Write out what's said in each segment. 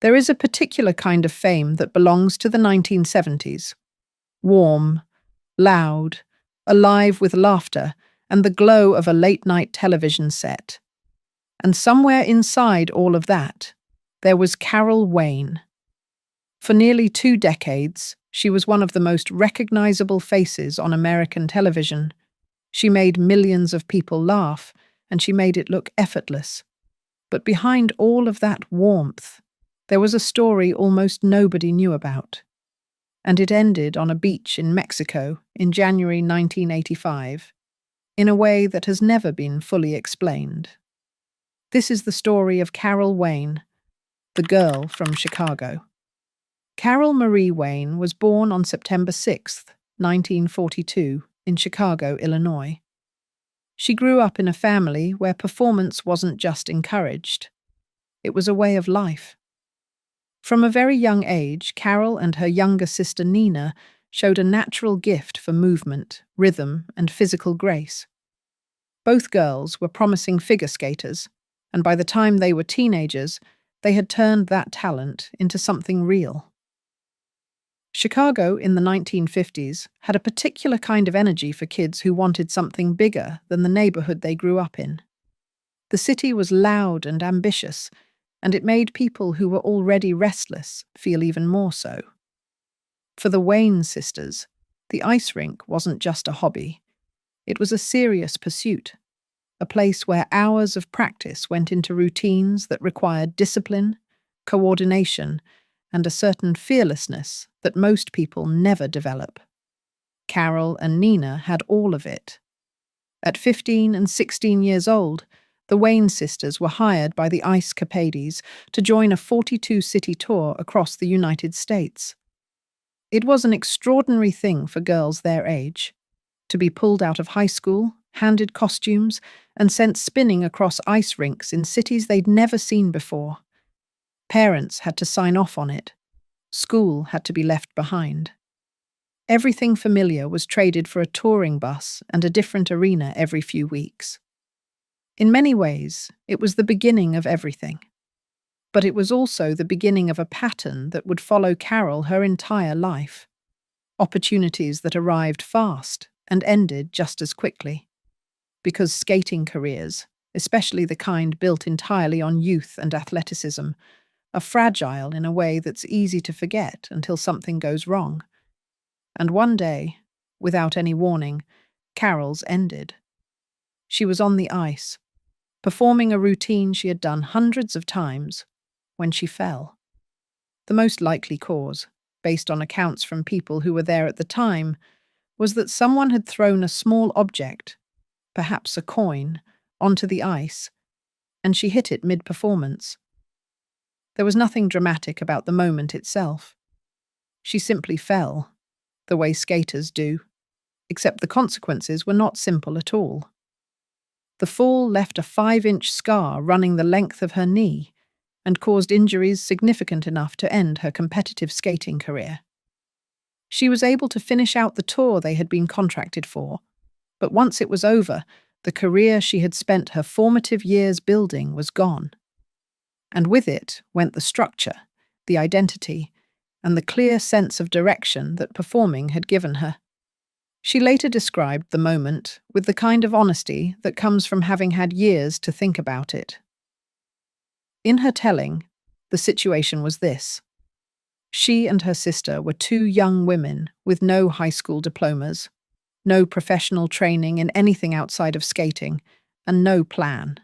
There is a particular kind of fame that belongs to the 1970s. Warm, loud, alive with laughter and the glow of a late-night television set. And somewhere inside all of that, there was Carol Wayne. For nearly 2 decades, she was one of the most recognizable faces on American television. She made millions of people laugh, and she made it look effortless. But behind all of that warmth, there was a story almost nobody knew about. And it ended on a beach in Mexico in January 1985, in a way that has never been fully explained. This is the story of Carol Wayne, the girl from Chicago. Carol Marie Wayne was born on September 6, 1942, in Chicago, Illinois. She grew up in a family where performance wasn't just encouraged. It was a way of life. From a very young age, Carol and her younger sister Nina showed a natural gift for movement, rhythm, and physical grace. Both girls were promising figure skaters, and by the time they were teenagers, they had turned that talent into something real. Chicago in the 1950s had a particular kind of energy for kids who wanted something bigger than the neighborhood they grew up in. The city was loud and ambitious, and it made people who were already restless feel even more so. For the Wayne sisters, the ice rink wasn't just a hobby. It was a serious pursuit, a place where hours of practice went into routines that required discipline, coordination, and a certain fearlessness that most people never develop. Carol and Nina had all of it. At 15 and 16 years old, the Wayne sisters were hired by the Ice Capades to join a 42-city tour across the United States. It was an extraordinary thing for girls their age, to be pulled out of high school, handed costumes, and sent spinning across ice rinks in cities they'd never seen before. Parents had to sign off on it. School had to be left behind. Everything familiar was traded for a touring bus and a different arena every few weeks. In many ways, it was the beginning of everything. But it was also the beginning of a pattern that would follow Carol her entire life. Opportunities that arrived fast and ended just as quickly. Because skating careers, especially the kind built entirely on youth and athleticism, are fragile in a way that's easy to forget until something goes wrong. And one day, without any warning, Carol's ended. She was on the ice, performing a routine she had done hundreds of times, when she fell. The most likely cause, based on accounts from people who were there at the time, was that someone had thrown a small object, perhaps a coin, onto the ice, and she hit it mid-performance. There was nothing dramatic about the moment itself. She simply fell, the way skaters do, except the consequences were not simple at all. The fall left a 5-inch scar running the length of her knee and caused injuries significant enough to end her competitive skating career. She was able to finish out the tour they had been contracted for, but once it was over, the career she had spent her formative years building was gone. And with it went the structure, the identity, and the clear sense of direction that performing had given her. She later described the moment with the kind of honesty that comes from having had years to think about it. In her telling, the situation was this. She and her sister were 2 young women with no high school diplomas, no professional training in anything outside of skating, and no plan.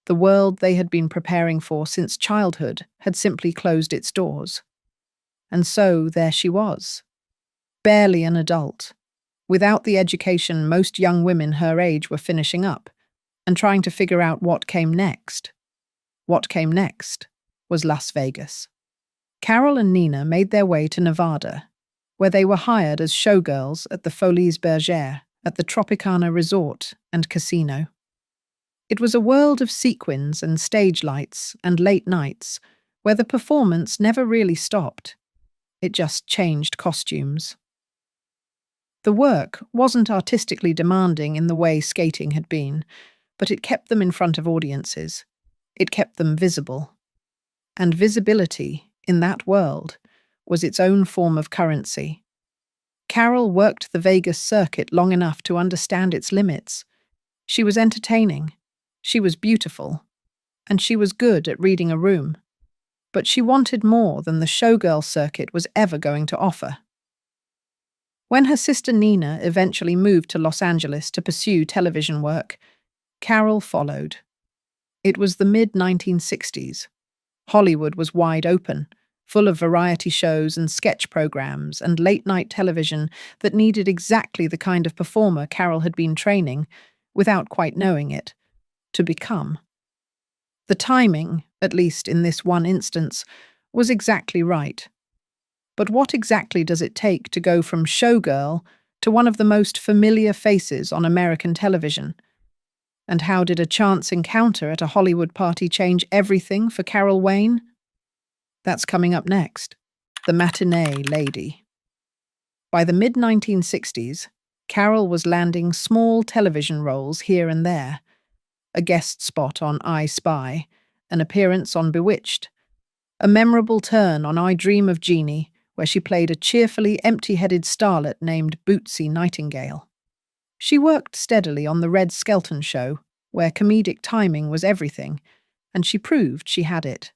The world they had been preparing for since childhood had simply closed its doors. And so there she was, barely an adult, without the education most young women her age were finishing up, and trying to figure out what came next. What came next was Las Vegas. Carol and Nina made their way to Nevada, where they were hired as showgirls at the Folies Bergère at the Tropicana Resort and Casino. It was a world of sequins and stage lights and late nights, where the performance never really stopped. It just changed costumes. The work wasn't artistically demanding in the way skating had been, but it kept them in front of audiences. It kept them visible. and visibility in that world was its own form of currency. Carol worked the Vegas circuit long enough to understand its limits. She was entertaining, she was beautiful, and she was good at reading a room. But she wanted more than the showgirl circuit was ever going to offer. When her sister Nina eventually moved to Los Angeles to pursue television work, Carol followed. It was the mid-1960s. Hollywood was wide open, full of variety shows and sketch programs and late-night television that needed exactly the kind of performer Carol had been training, without quite knowing it, to become. The timing, at least in this one instance, was exactly right. But what exactly does it take to go from showgirl to one of the most familiar faces on American television? And how did a chance encounter at a Hollywood party change everything for Carol Wayne? That's coming up next. The Matinee Lady. By the mid-1960s, Carol was landing small television roles here and there. A guest spot on I Spy, an appearance on Bewitched, a memorable turn on I Dream of Jeannie, where she played a cheerfully empty-headed starlet named Bootsy Nightingale. She worked steadily on The Red Skelton Show, where comedic timing was everything, and she proved she had it.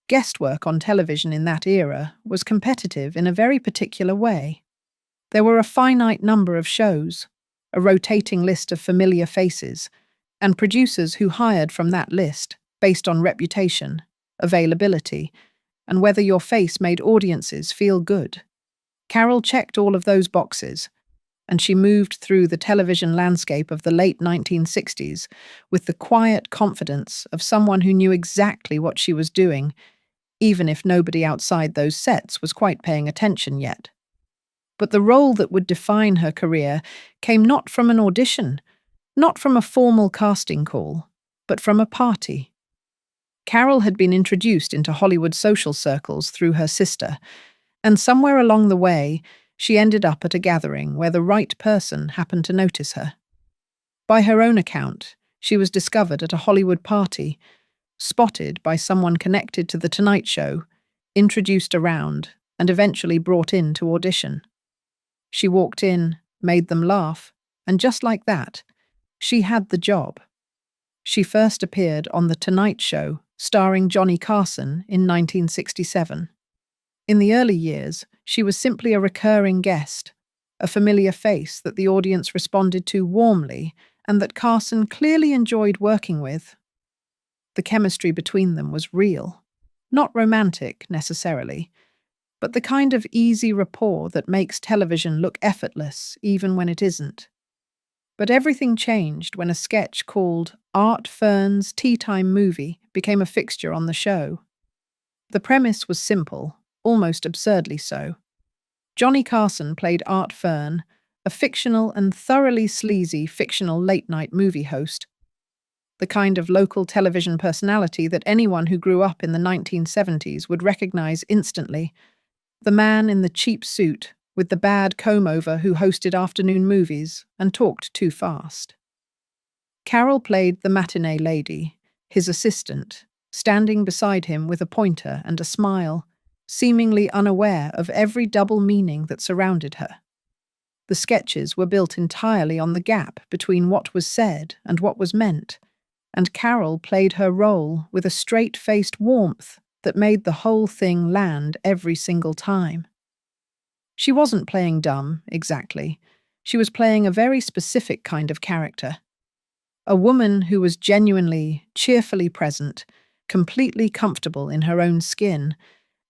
Guest work on television in that era was competitive in a very particular way. There were a finite number of shows, a rotating list of familiar faces, and producers who hired from that list based on reputation, availability, and whether your face made audiences feel good. Carol checked all of those boxes, and she moved through the television landscape of the late 1960s with the quiet confidence of someone who knew exactly what she was doing, even if nobody outside those sets was quite paying attention yet. But the role that would define her career came not from an audition, not from a formal casting call, but from a party. Carol had been introduced into Hollywood social circles through her sister, and somewhere along the way, she ended up at a gathering where the right person happened to notice her. By her own account, she was discovered at a Hollywood party, spotted by someone connected to The Tonight Show, introduced around, and eventually brought in to audition. She walked in, made them laugh, and just like that, she had the job. She first appeared on The Tonight Show, starring Johnny Carson in 1967. In the early years, she was simply a recurring guest, a familiar face that the audience responded to warmly and that Carson clearly enjoyed working with. The chemistry between them was real, not romantic necessarily, but the kind of easy rapport that makes television look effortless even when it isn't. But everything changed when a sketch called Art Fern's Tea Time Movie became a fixture on the show. The premise was simple, almost absurdly so. Johnny Carson played Art Fern, a fictional and thoroughly sleazy fictional late-night movie host, the kind of local television personality that anyone who grew up in the 1970s would recognize instantly, the man in the cheap suit with the bad comb-over who hosted afternoon movies and talked too fast. Carol played the matinee lady, his assistant, standing beside him with a pointer and a smile, seemingly unaware of every double meaning that surrounded her. The sketches were built entirely on the gap between what was said and what was meant, and Carol played her role with a straight-faced warmth that made the whole thing land every single time. She wasn't playing dumb, exactly. She was playing a very specific kind of character. A woman who was genuinely, cheerfully present, completely comfortable in her own skin,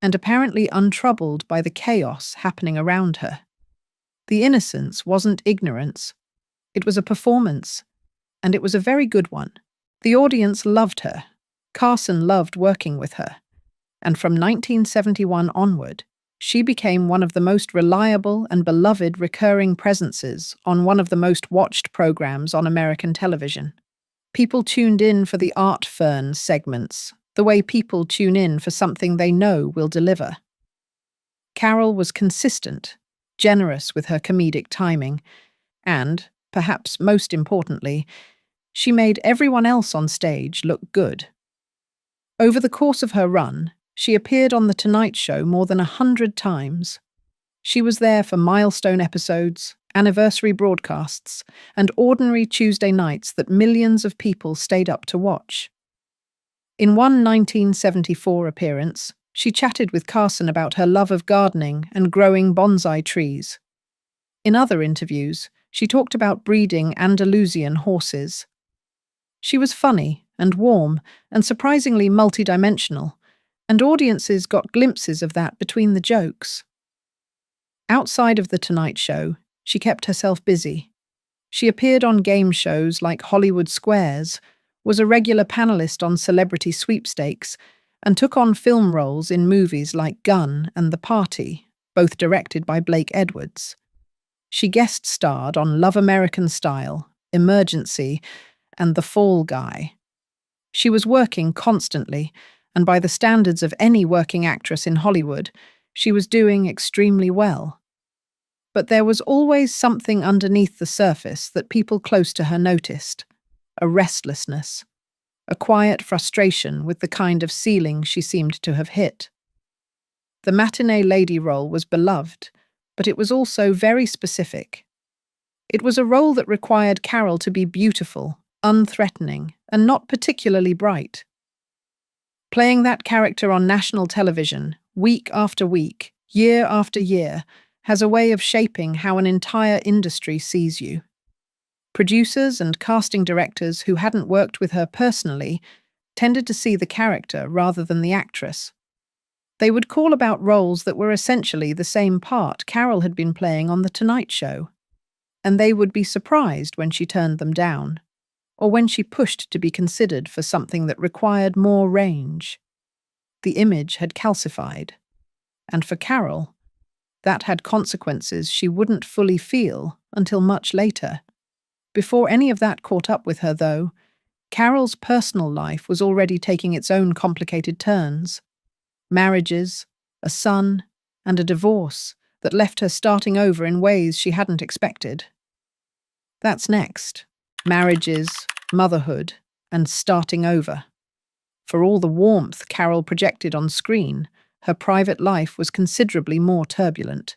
and apparently untroubled by the chaos happening around her. The innocence wasn't ignorance. It was a performance, and it was a very good one. The audience loved her. Carson loved working with her. And from 1971 onward, she became one of the most reliable and beloved recurring presences on one of the most watched programs on American television. People tuned in for the Art Fern segments, the way people tune in for something they know will deliver. Carol was consistent, generous with her comedic timing, and, perhaps most importantly, she made everyone else on stage look good. Over the course of her run, She appeared on The Tonight Show more than 100 times. She was there for milestone episodes, anniversary broadcasts, and ordinary Tuesday nights that millions of people stayed up to watch. In one 1974 appearance, she chatted with Carson about her love of gardening and growing bonsai trees. In other interviews, she talked about breeding Andalusian horses. She was funny and warm and surprisingly multidimensional, and audiences got glimpses of that between the jokes. Outside of The Tonight Show, she kept herself busy. She appeared on game shows like Hollywood Squares, was a regular panelist on Celebrity Sweepstakes, and took on film roles in movies like Gun and The Party, both directed by Blake Edwards. She guest starred on Love American Style, Emergency, and The Fall Guy. She was working constantly, and by the standards of any working actress in Hollywood, she was doing extremely well. But there was always something underneath the surface that people close to her noticed: a restlessness, a quiet frustration with the kind of ceiling she seemed to have hit. The matinee lady role was beloved, but it was also very specific. It was a role that required Carol to be beautiful, unthreatening, and not particularly bright. Playing that character on national television, week after week, year after year, has a way of shaping how an entire industry sees you. Producers and casting directors who hadn't worked with her personally tended to see the character rather than the actress. They would call about roles that were essentially the same part Carol had been playing on The Tonight Show, and they would be surprised when she turned them down, or when she pushed to be considered for something that required more range. The image had calcified, and for Carol, that had consequences she wouldn't fully feel until much later. Before any of that caught up with her, though, Carol's personal life was already taking its own complicated turns. Marriages, a son, and a divorce that left her starting over in ways she hadn't expected. That's next. Marriages, motherhood, and starting over. For all the warmth Carol projected on screen, her private life was considerably more turbulent.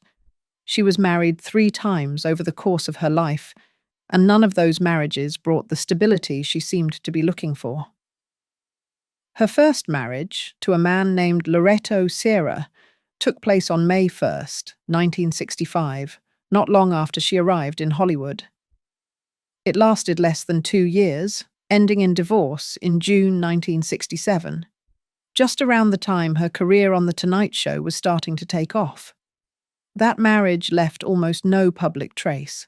She was married 3 times over the course of her life, and none of those marriages brought the stability she seemed to be looking for. Her first marriage, to a man named Loreto Sierra, took place on May 1st, 1965, not long after she arrived in Hollywood. It lasted less than 2 years, ending in divorce in June 1967, just around the time her career on The Tonight Show was starting to take off. That marriage left almost no public trace.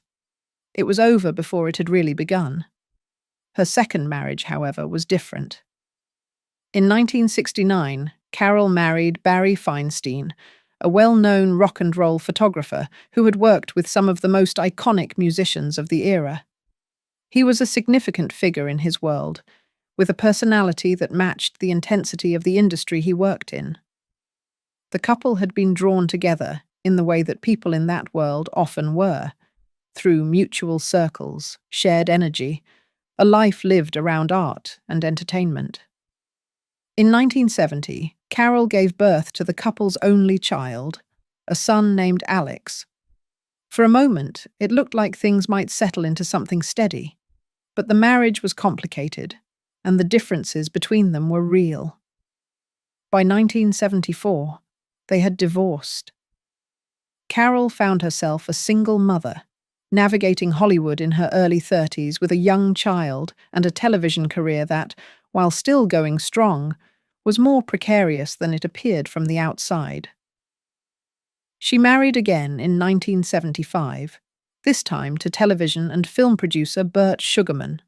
It was over before it had really begun. Her second marriage, however, was different. In 1969, Carol married Barry Feinstein, a well-known rock and roll photographer who had worked with some of the most iconic musicians of the era. He was a significant figure in his world, with a personality that matched the intensity of the industry he worked in. The couple had been drawn together in the way that people in that world often were, through mutual circles, shared energy, a life lived around art and entertainment. In 1970, Carol gave birth to the couple's only child, a son named Alex. For a moment, it looked like things might settle into something steady, but the marriage was complicated, and the differences between them were real. By 1974, they had divorced. Carol found herself a single mother, navigating Hollywood in her early 30s with a young child and a television career that, while still going strong, was more precarious than it appeared from the outside. She married again in 1975, this time to television and film producer Burt Sugarman.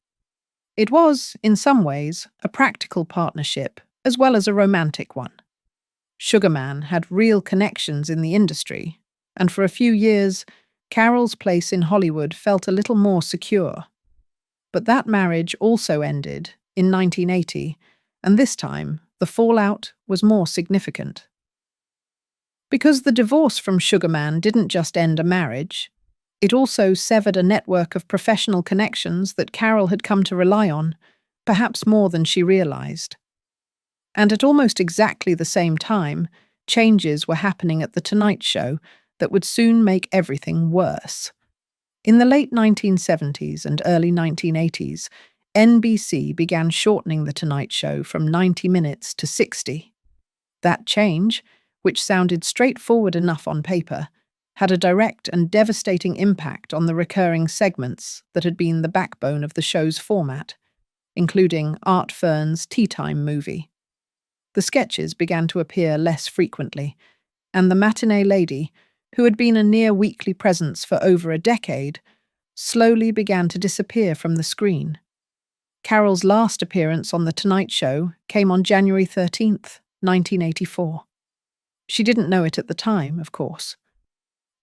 It was, in some ways, a practical partnership as well as a romantic one. Sugarman had real connections in the industry, and for a few years, Carol's place in Hollywood felt a little more secure. But that marriage also ended in 1980, and this time, the fallout was more significant. Because the divorce from Sugarman didn't just end a marriage, it also severed a network of professional connections that Carol had come to rely on, perhaps more than she realized. And at almost exactly the same time, changes were happening at The Tonight Show that would soon make everything worse. In the late 1970s and early 1980s, NBC began shortening The Tonight Show from 90 minutes to 60. That change, which sounded straightforward enough on paper, had a direct and devastating impact on the recurring segments that had been the backbone of the show's format, including Art Fern's Tea Time movie. The sketches began to appear less frequently, and the matinee lady, who had been a near-weekly presence for over a decade, slowly began to disappear from the screen. Carol's last appearance on The Tonight Show came on January 13th, 1984. She didn't know it at the time, of course.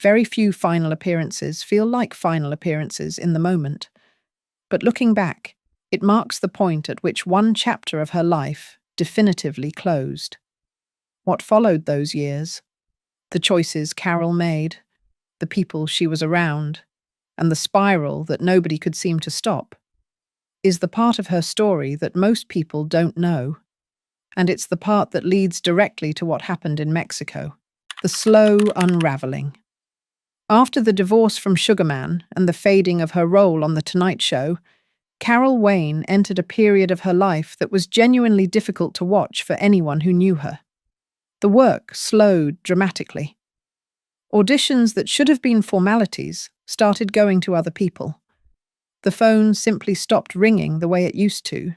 Very few final appearances feel like final appearances in the moment. But looking back, it marks the point at which one chapter of her life definitively closed. What followed those years, the choices Carol made, the people she was around, and the spiral that nobody could seem to stop, is the part of her story that most people don't know. And it's the part that leads directly to what happened in Mexico, the slow unraveling. After the divorce from Sugarman and the fading of her role on The Tonight Show, Carol Wayne entered a period of her life that was genuinely difficult to watch for anyone who knew her. The work slowed dramatically. Auditions that should have been formalities started going to other people. The phone simply stopped ringing the way it used to.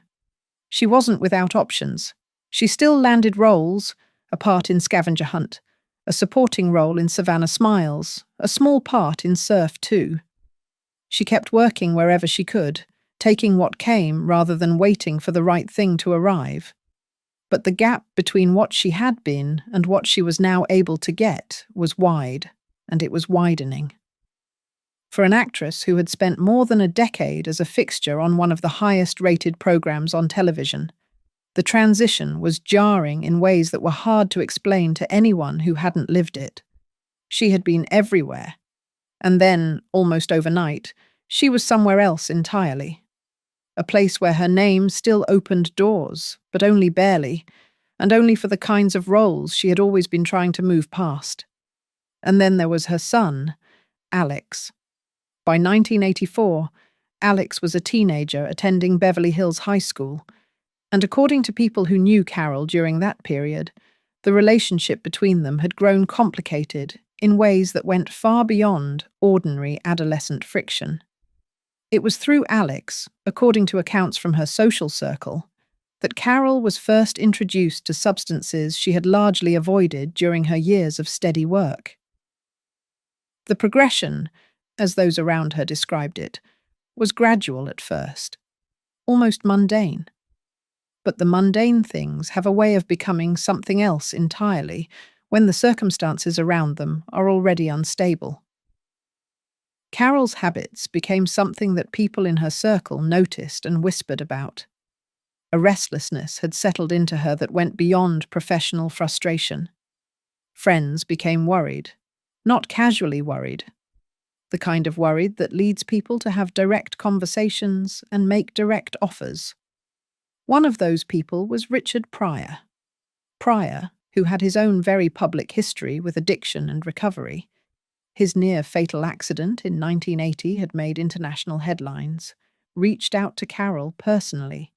She wasn't without options. She still landed roles, a part in Scavenger Hunt, a supporting role in Savannah Smiles, a small part in Surf 2. She kept working wherever she could, taking what came rather than waiting for the right thing to arrive. But the gap between what she had been and what she was now able to get was wide, and it was widening. For an actress who had spent more than a decade as a fixture on one of the highest-rated programs on television, the transition was jarring in ways that were hard to explain to anyone who hadn't lived it. She had been everywhere, and then, almost overnight, she was somewhere else entirely. A place where her name still opened doors, but only barely, and only for the kinds of roles she had always been trying to move past. And then there was her son, Alex. By 1984, Alex was a teenager attending Beverly Hills High School, and according to people who knew Carol during that period, the relationship between them had grown complicated in ways that went far beyond ordinary adolescent friction. It was through Alex, according to accounts from her social circle, that Carol was first introduced to substances she had largely avoided during her years of steady work. The progression, as those around her described it, was gradual at first, almost mundane. But the mundane things have a way of becoming something else entirely when the circumstances around them are already unstable. Carol's habits became something that people in her circle noticed and whispered about. A restlessness had settled into her that went beyond professional frustration. Friends became worried, not casually worried, the kind of worried that leads people to have direct conversations and make direct offers. One of those people was Richard Pryor. Pryor, who had his own very public history with addiction and recovery. His near-fatal accident in 1980 had made international headlines, reached out to Carol personally.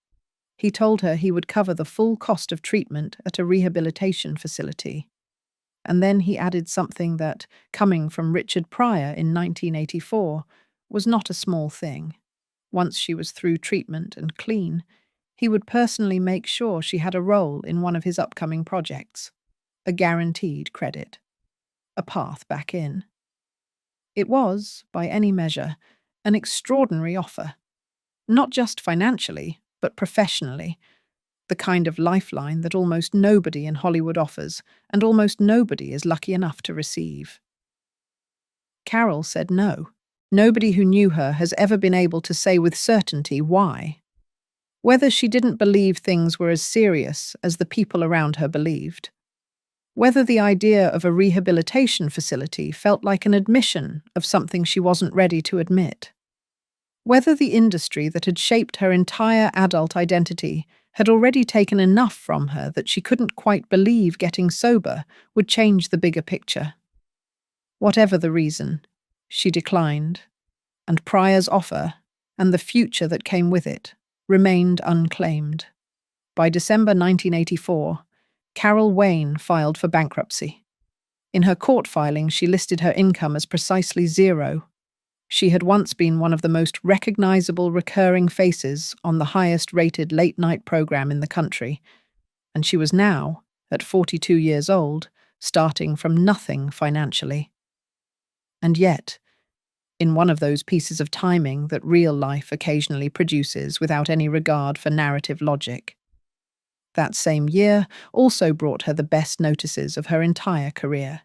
He told her he would cover the full cost of treatment at a rehabilitation facility. And then he added something that, coming from Richard Pryor in 1984, was not a small thing. Once she was through treatment and clean, he would personally make sure she had a role in one of his upcoming projects, a guaranteed credit, a path back in. It was, by any measure, an extraordinary offer, not just financially, but professionally, the kind of lifeline that almost nobody in Hollywood offers and almost nobody is lucky enough to receive. Carol said no. Nobody who knew her has ever been able to say with certainty why. Whether she didn't believe things were as serious as the people around her believed. Whether the idea of a rehabilitation facility felt like an admission of something she wasn't ready to admit. Whether the industry that had shaped her entire adult identity had already taken enough from her that she couldn't quite believe getting sober would change the bigger picture. Whatever the reason, she declined, and Pryor's offer, and the future that came with it, remained unclaimed. By December 1984, Carol Wayne filed for bankruptcy. In her court filing, she listed her income as precisely zero. She had once been one of the most recognizable recurring faces on the highest-rated late-night program in the country, and she was now, at 42 years old, starting from nothing financially. And yet, in one of those pieces of timing that real life occasionally produces without any regard for narrative logic, that same year also brought her the best notices of her entire career.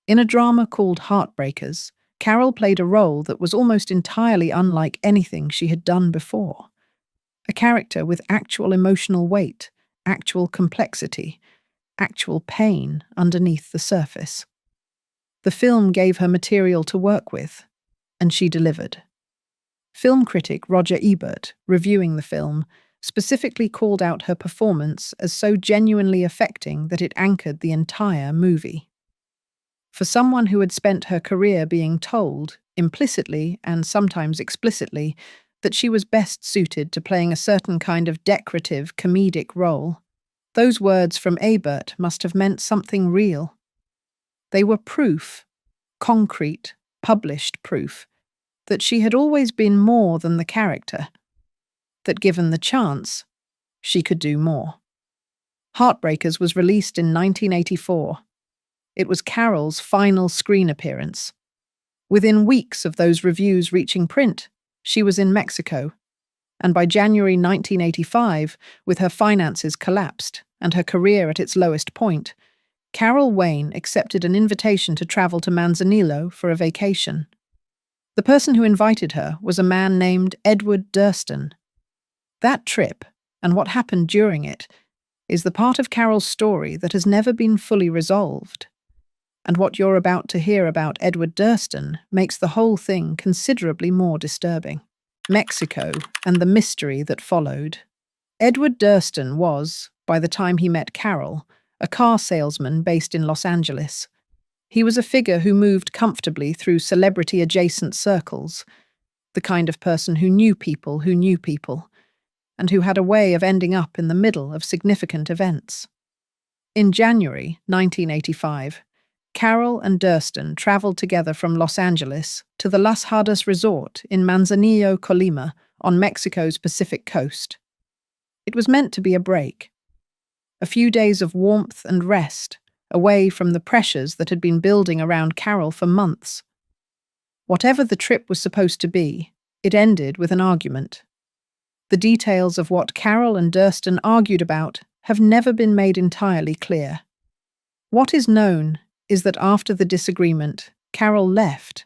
In a drama called Heartbreakers, Carol played a role that was almost entirely unlike anything she had done before. A character with actual emotional weight, actual complexity, actual pain underneath the surface. The film gave her material to work with, and she delivered. Film critic Roger Ebert, reviewing the film, specifically called out her performance as so genuinely affecting that it anchored the entire movie. For someone who had spent her career being told, implicitly and sometimes explicitly, that she was best suited to playing a certain kind of decorative, comedic role, those words from Ebert must have meant something real. They were proof, concrete, published proof, that she had always been more than the character, that given the chance, she could do more. Heartbreakers was released in 1984. It was Carol's final screen appearance. Within weeks of those reviews reaching print, she was in Mexico, and by January 1985, with her finances collapsed and her career at its lowest point, Carol Wayne accepted an invitation to travel to Manzanillo for a vacation. The person who invited her was a man named Edward Durston. That trip, and what happened during it, is the part of Carol's story that has never been fully resolved. And what you're about to hear about Edward Durston makes the whole thing considerably more disturbing. Mexico and the mystery that followed. Edward Durston was, by the time he met Carol, a car salesman based in Los Angeles. He was a figure who moved comfortably through celebrity-adjacent circles, the kind of person who knew people, and who had a way of ending up in the middle of significant events. In January 1985, Carol and Durston traveled together from Los Angeles to the Las Hadas Resort in Manzanillo, Colima, on Mexico's Pacific coast. It was meant to be a break. A few days of warmth and rest, away from the pressures that had been building around Carol for months. Whatever the trip was supposed to be, it ended with an argument. The details of what Carol and Durston argued about have never been made entirely clear. What is known is that after the disagreement, Carol left,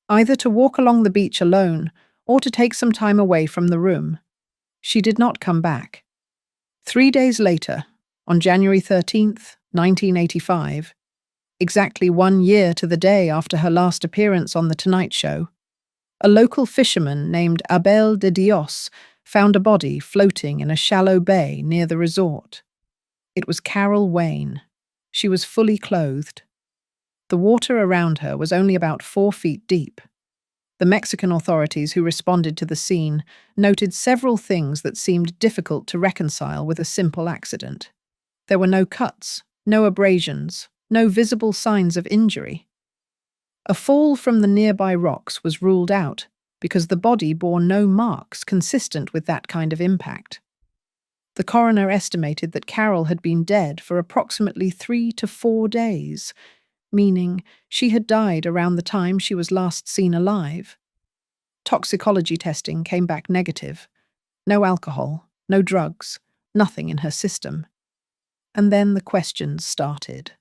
either to walk along the beach alone or to take some time away from the room. She did not come back. 3 days later, on January 13th, 1985, exactly 1 year to the day after her last appearance on The Tonight Show, a local fisherman named Abel de Dios found a body floating in a shallow bay near the resort. It was Carol Wayne. She was fully clothed. The water around her was only about 4 feet deep. The Mexican authorities who responded to the scene noted several things that seemed difficult to reconcile with a simple accident. There were no cuts, no abrasions, no visible signs of injury. A fall from the nearby rocks was ruled out because the body bore no marks consistent with that kind of impact. The coroner estimated that Carol had been dead for approximately 3 to 4 days, meaning she had died around the time she was last seen alive. Toxicology testing came back negative. No alcohol, no drugs, nothing in her system. And then the questions started.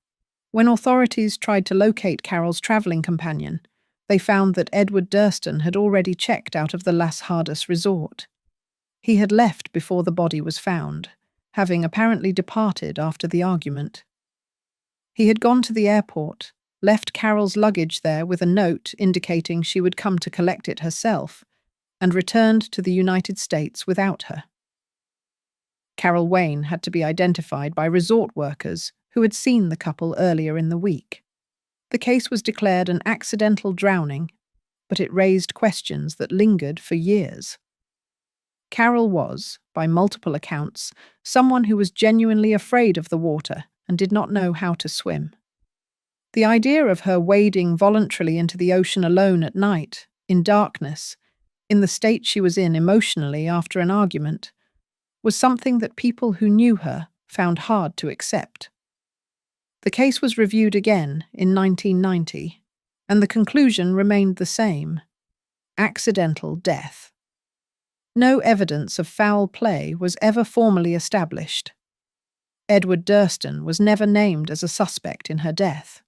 When authorities tried to locate Carol's traveling companion, they found that Edward Durston had already checked out of the Las Hadas resort. He had left before the body was found, having apparently departed after the argument. He had gone to the airport, left Carol's luggage there with a note indicating she would come to collect it herself, and returned to the United States without her. Carol Wayne had to be identified by resort workers who had seen the couple earlier in the week. The case was declared an accidental drowning, but it raised questions that lingered for years. Carol was, by multiple accounts, someone who was genuinely afraid of the water and did not know how to swim. The idea of her wading voluntarily into the ocean alone at night, in darkness, in the state she was in emotionally after an argument, was something that people who knew her found hard to accept. The case was reviewed again in 1990, and the conclusion remained the same: accidental death. No evidence of foul play was ever formally established. Edward Durston was never named as a suspect in her death.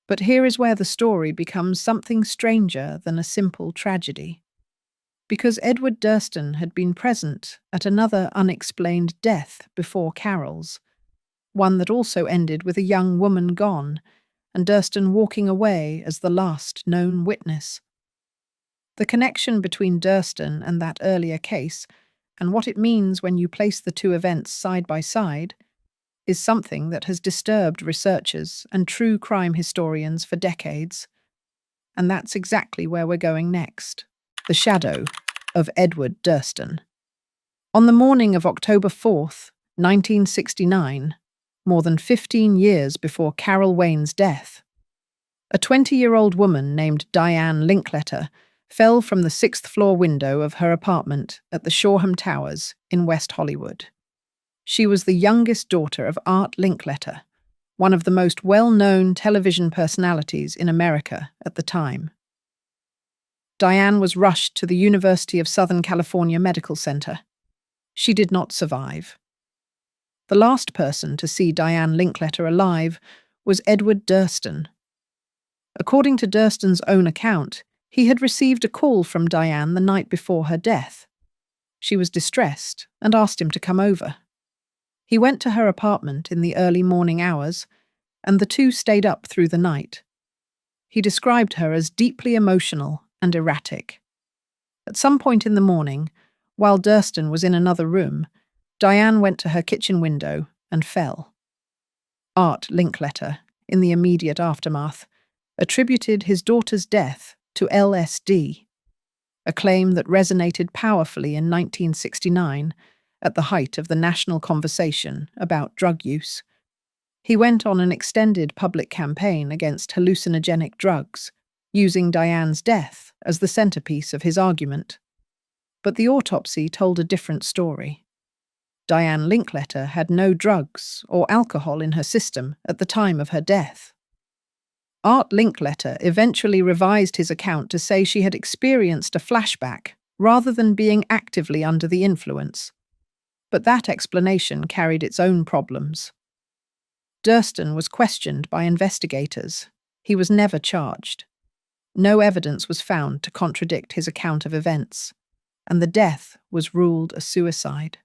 But here is where the story becomes something stranger than a simple tragedy. Because Edward Durston had been present at another unexplained death before Carol's, one that also ended with a young woman gone, and Durston walking away as the last known witness. The connection between Durston and that earlier case, and what it means when you place the two events side by side, is something that has disturbed researchers and true crime historians for decades. And that's exactly where we're going next: the shadow of Edward Durston. On the morning of October 4th, 1969, more than 15 years before Carol Wayne's death, a 20-year-old woman named Diane Linkletter fell from the 6th-floor window of her apartment at the Shoreham Towers in West Hollywood. She was the youngest daughter of Art Linkletter, one of the most well-known television personalities in America at the time. Diane was rushed to the University of Southern California Medical Center. She did not survive. The last person to see Diane Linkletter alive was Edward Durston. According to Durston's own account, he had received a call from Diane the night before her death. She was distressed and asked him to come over. He went to her apartment in the early morning hours, and the two stayed up through the night. He described her as deeply emotional and erratic. At some point in the morning, while Durston was in another room, Diane went to her kitchen window and fell. Art Linkletter, in the immediate aftermath, attributed his daughter's death to LSD, a claim that resonated powerfully in 1969 at the height of the national conversation about drug use. He went on an extended public campaign against hallucinogenic drugs, using Diane's death as the centerpiece of his argument. But the autopsy told a different story. Diane Linkletter had no drugs or alcohol in her system at the time of her death. Art Linkletter eventually revised his account to say she had experienced a flashback rather than being actively under the influence. But that explanation carried its own problems. Durston was questioned by investigators. He was never charged. No evidence was found to contradict his account of events, and the death was ruled a suicide.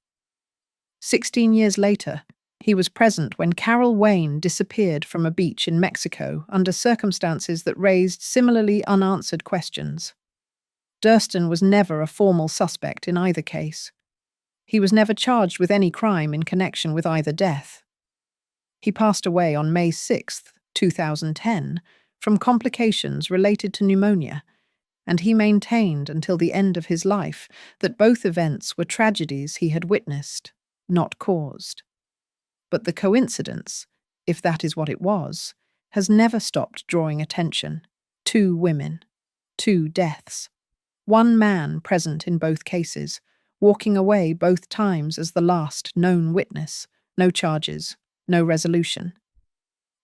16 years later, he was present when Carol Wayne disappeared from a beach in Mexico under circumstances that raised similarly unanswered questions. Durston was never a formal suspect in either case. He was never charged with any crime in connection with either death. He passed away on May 6, 2010, from complications related to pneumonia, and he maintained until the end of his life that both events were tragedies he had witnessed, not caused. But the coincidence, if that is what it was, has never stopped drawing attention. 2 women, 2 deaths. 1 man present in both cases, walking away both times as the last known witness. No charges, no resolution.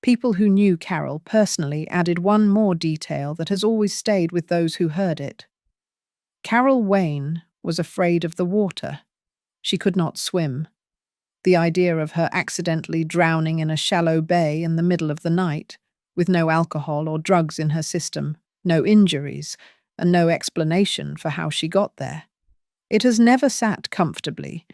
People who knew Carol personally added one more detail that has always stayed with those who heard it. Carol Wayne was afraid of the water. She could not swim. The idea of her accidentally drowning in a shallow bay in the middle of the night, with no alcohol or drugs in her system, no injuries, and no explanation for how she got there. It has never sat comfortably,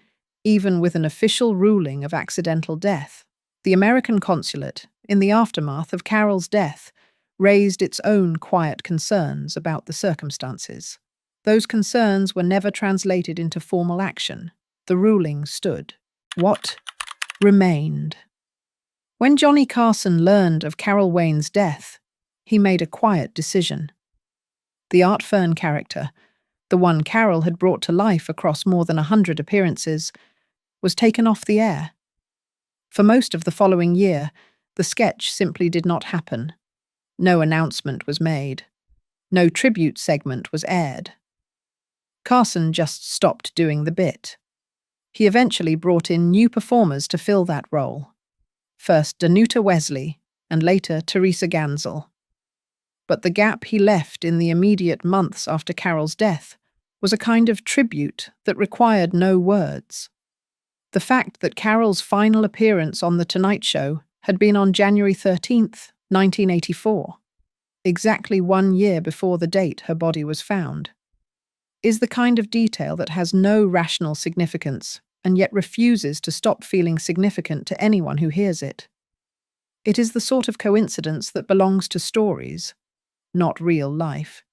even with an official ruling of accidental death. The American consulate, in the aftermath of Carol's death, raised its own quiet concerns about the circumstances. Those concerns were never translated into formal action. The ruling stood. What remained? When Johnny Carson learned of Carol Wayne's death, he made a quiet decision. The Art Fern character, the one Carol had brought to life across more than 100 appearances, was taken off the air. For most of the following year, the sketch simply did not happen. No announcement was made. No tribute segment was aired. Carson just stopped doing the bit. He eventually brought in new performers to fill that role. First Danuta Wesley, and later Teresa Gansel. But the gap he left in the immediate months after Carol's death was a kind of tribute that required no words. The fact that Carol's final appearance on The Tonight Show had been on January 13th, 1984, exactly 1 year before the date her body was found, is the kind of detail that has no rational significance and yet refuses to stop feeling significant to anyone who hears it. It is the sort of coincidence that belongs to stories, not real life.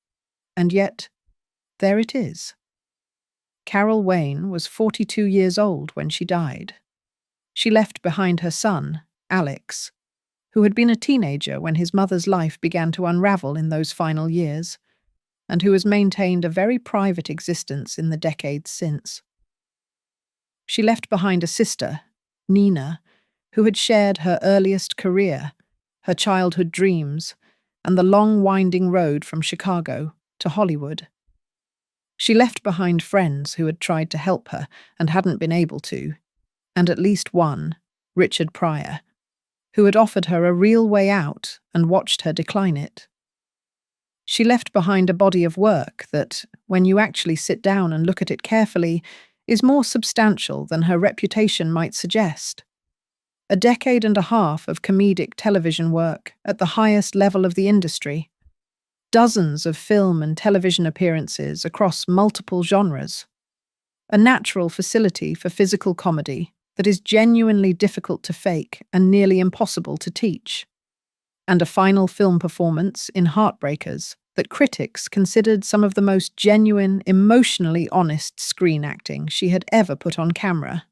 And yet, there it is. Carol Wayne was 42 years old when she died. She left behind her son, Alex, who had been a teenager when his mother's life began to unravel in those final years, and who has maintained a very private existence in the decades since. She left behind a sister, Nina, who had shared her earliest career, her childhood dreams, and the long winding road from Chicago to Hollywood. She left behind friends who had tried to help her and hadn't been able to, and at least one, Richard Pryor, who had offered her a real way out and watched her decline it. She left behind a body of work that, when you actually sit down and look at it carefully, is more substantial than her reputation might suggest. A decade and a half of comedic television work at the highest level of the industry. Dozens of film and television appearances across multiple genres. A natural facility for physical comedy that is genuinely difficult to fake and nearly impossible to teach. And a final film performance in Heartbreakers that critics considered some of the most genuine, emotionally honest screen acting she had ever put on camera.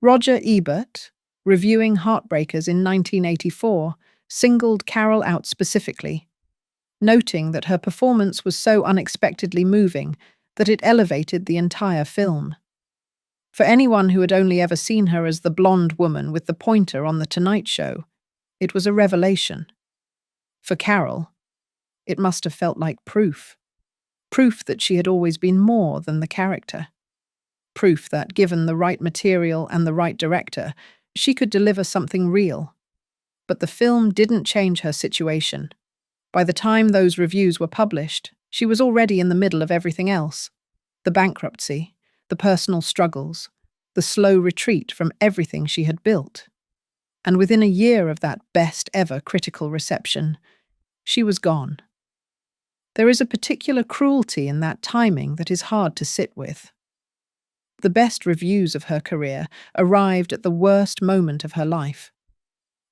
Roger Ebert, reviewing Heartbreakers in 1984, singled Carol out specifically, noting that her performance was so unexpectedly moving that it elevated the entire film. For anyone who had only ever seen her as the blonde woman with the pointer on The Tonight Show, it was a revelation. For Carol, it must have felt like proof. Proof that she had always been more than the character. Proof that, given the right material and the right director, she could deliver something real. But the film didn't change her situation. By the time those reviews were published, she was already in the middle of everything else. The bankruptcy, the personal struggles, the slow retreat from everything she had built. And within a year of that best ever critical reception, she was gone. There is a particular cruelty in that timing that is hard to sit with. The best reviews of her career arrived at the worst moment of her life.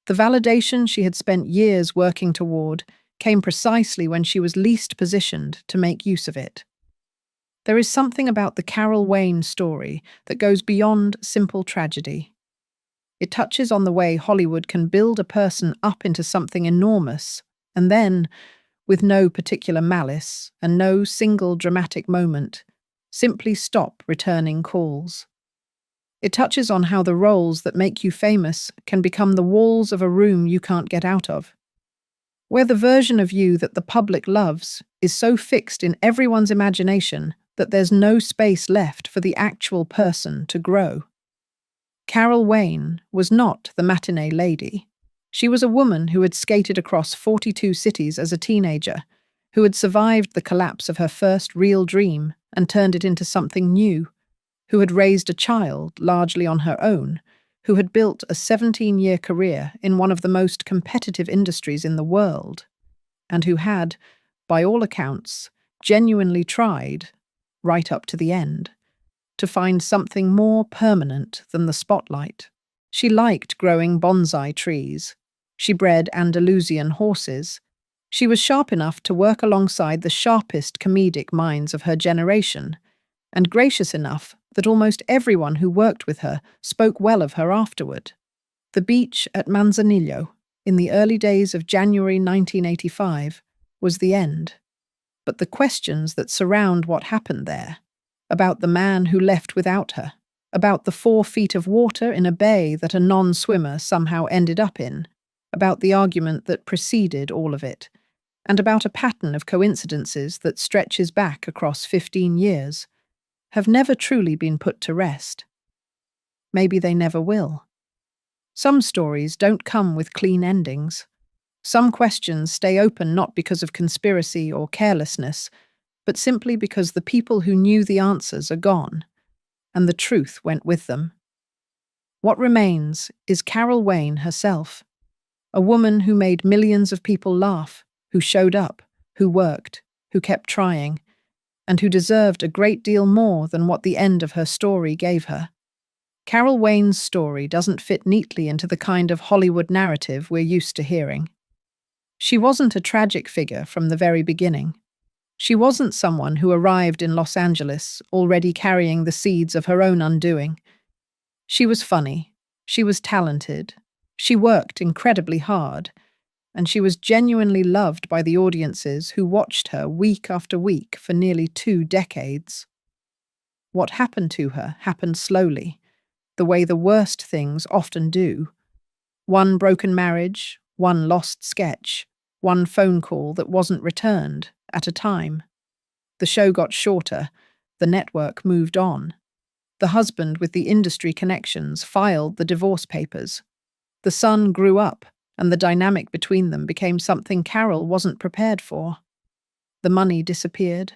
The validation she had spent years working toward came precisely when she was least positioned to make use of it. There is something about the Carol Wayne story that goes beyond simple tragedy. It touches on the way Hollywood can build a person up into something enormous, and then, with no particular malice and no single dramatic moment, simply stop returning calls. It touches on how the roles that make you famous can become the walls of a room you can't get out of, where the version of you that the public loves is so fixed in everyone's imagination that there's no space left for the actual person to grow. Carol Wayne was not the matinee lady. She was a woman who had skated across 42 cities as a teenager, who had survived the collapse of her first real dream and turned it into something new, who had raised a child largely on her own, who had built a 17-year career in one of the most competitive industries in the world, and who had, by all accounts, genuinely tried, right up to the end, to find something more permanent than the spotlight. She liked growing bonsai trees. She bred Andalusian horses. She was sharp enough to work alongside the sharpest comedic minds of her generation, and gracious enough that almost everyone who worked with her spoke well of her afterward. The beach at Manzanillo, in the early days of January 1985, was the end. But the questions that surround what happened there, about the man who left without her, about the 4 feet of water in a bay that a non-swimmer somehow ended up in, about the argument that preceded all of it, and about a pattern of coincidences that stretches back across 15 years, have never truly been put to rest. Maybe they never will. Some stories don't come with clean endings. Some questions stay open not because of conspiracy or carelessness, but simply because the people who knew the answers are gone, and the truth went with them. What remains is Carol Wayne herself, a woman who made millions of people laugh, who showed up, who worked, who kept trying, and who deserved a great deal more than what the end of her story gave her. Carol Wayne's story doesn't fit neatly into the kind of Hollywood narrative we're used to hearing. She wasn't a tragic figure from the very beginning. She wasn't someone who arrived in Los Angeles already carrying the seeds of her own undoing. She was funny, she was talented, she worked incredibly hard, and she was genuinely loved by the audiences who watched her week after week for nearly 2 decades. What happened to her happened slowly, the way the worst things often do. One broken marriage, one lost sketch, one phone call that wasn't returned, at a time. The show got shorter, the network moved on. The husband with the industry connections filed the divorce papers. The son grew up, and the dynamic between them became something Carol wasn't prepared for. The money disappeared.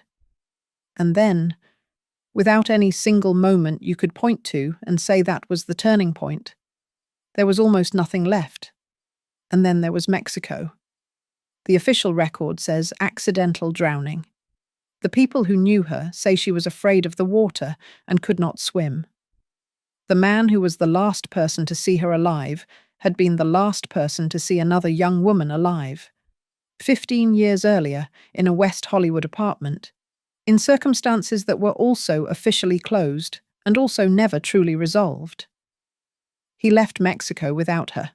And then, without any single moment you could point to and say that was the turning point, there was almost nothing left. And then there was Mexico. The official record says accidental drowning. The people who knew her say she was afraid of the water and could not swim. The man who was the last person to see her alive had been the last person to see another young woman alive. 15 years earlier, in a West Hollywood apartment, in circumstances that were also officially closed and also never truly resolved. He left Mexico without her.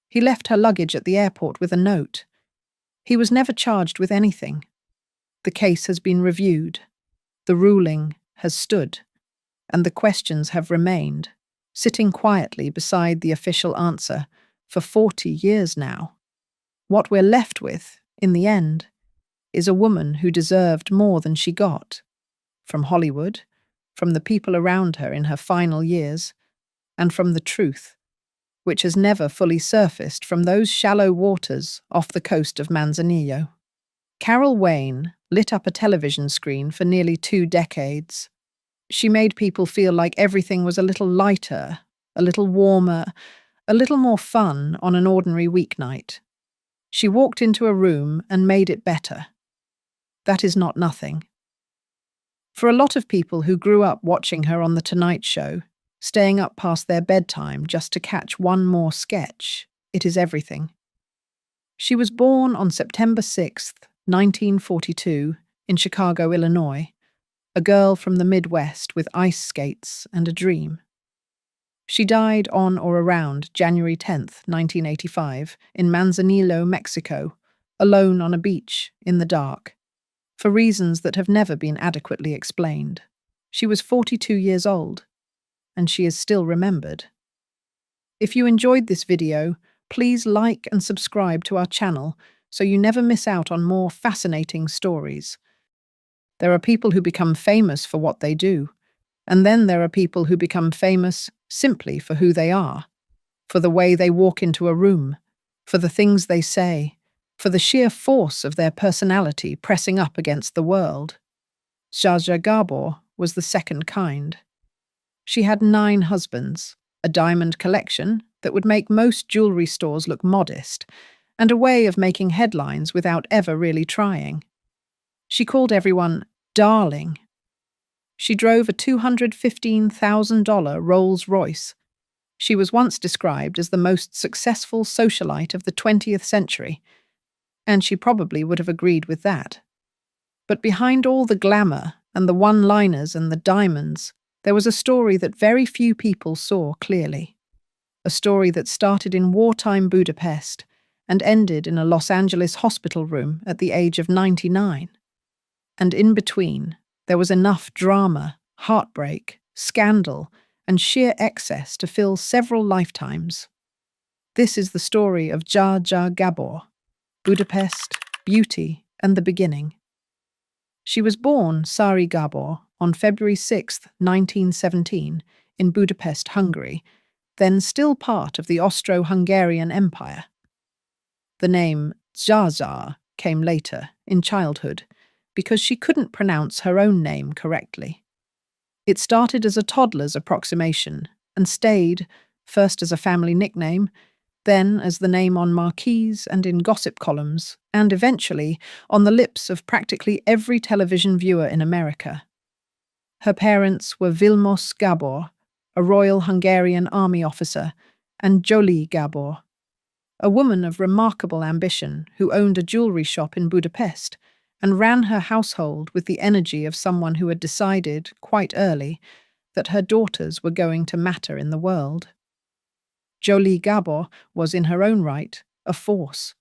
He left her luggage at the airport with a note. He was never charged with anything. The case has been reviewed. The ruling has stood. And the questions have remained, sitting quietly beside the official answer for 40 years now. What we're left with, in the end, is a woman who deserved more than she got. From Hollywood, from the people around her in her final years, and from the truth, which has never fully surfaced from those shallow waters off the coast of Manzanillo. Carol Wayne lit up a television screen for nearly 2 decades. She made people feel like everything was a little lighter, a little warmer, a little more fun on an ordinary weeknight. She walked into a room and made it better. That is not nothing. For a lot of people who grew up watching her on The Tonight Show, staying up past their bedtime just to catch one more sketch, it is everything. She was born on September 6th, 1942, in Chicago, Illinois, a girl from the Midwest with ice skates and a dream. She died on or around January 10th, 1985, in Manzanillo, Mexico, alone on a beach, in the dark, for reasons that have never been adequately explained. She was 42 years old, and she is still remembered. If you enjoyed this video, please like and subscribe to our channel so you never miss out on more fascinating stories. There are people who become famous for what they do, and then there are people who become famous simply for who they are, for the way they walk into a room, for the things they say, for the sheer force of their personality pressing up against the world. Zsa Zsa Gabor was the second kind. She had 9 husbands, a diamond collection that would make most jewelry stores look modest, and a way of making headlines without ever really trying. She called everyone darling. She drove a $215,000 Rolls-Royce. She was once described as the most successful socialite of the 20th century, and she probably would have agreed with that. But behind all the glamour and the one-liners and the diamonds, there was a story that very few people saw clearly. A story that started in wartime Budapest and ended in a Los Angeles hospital room at the age of 99. And in between, there was enough drama, heartbreak, scandal, and sheer excess to fill several lifetimes. This is the story of Zsa Gabor, Budapest, Beauty, and the Beginning. She was born Sari Gabor on February 6, 1917, in Budapest, Hungary, then still part of the Austro-Hungarian Empire. The name Zsa came later, in childhood, because she couldn't pronounce her own name correctly. It started as a toddler's approximation and stayed, first as a family nickname, then as the name on marquees and in gossip columns, and eventually on the lips of practically every television viewer in America. Her parents were Vilmos Gabor, a Royal Hungarian army officer, and Jolie Gabor, a woman of remarkable ambition who owned a jewelry shop in Budapest and ran her household with the energy of someone who had decided, quite early, that her daughters were going to matter in the world. Jolie Gabor was, in her own right, a force.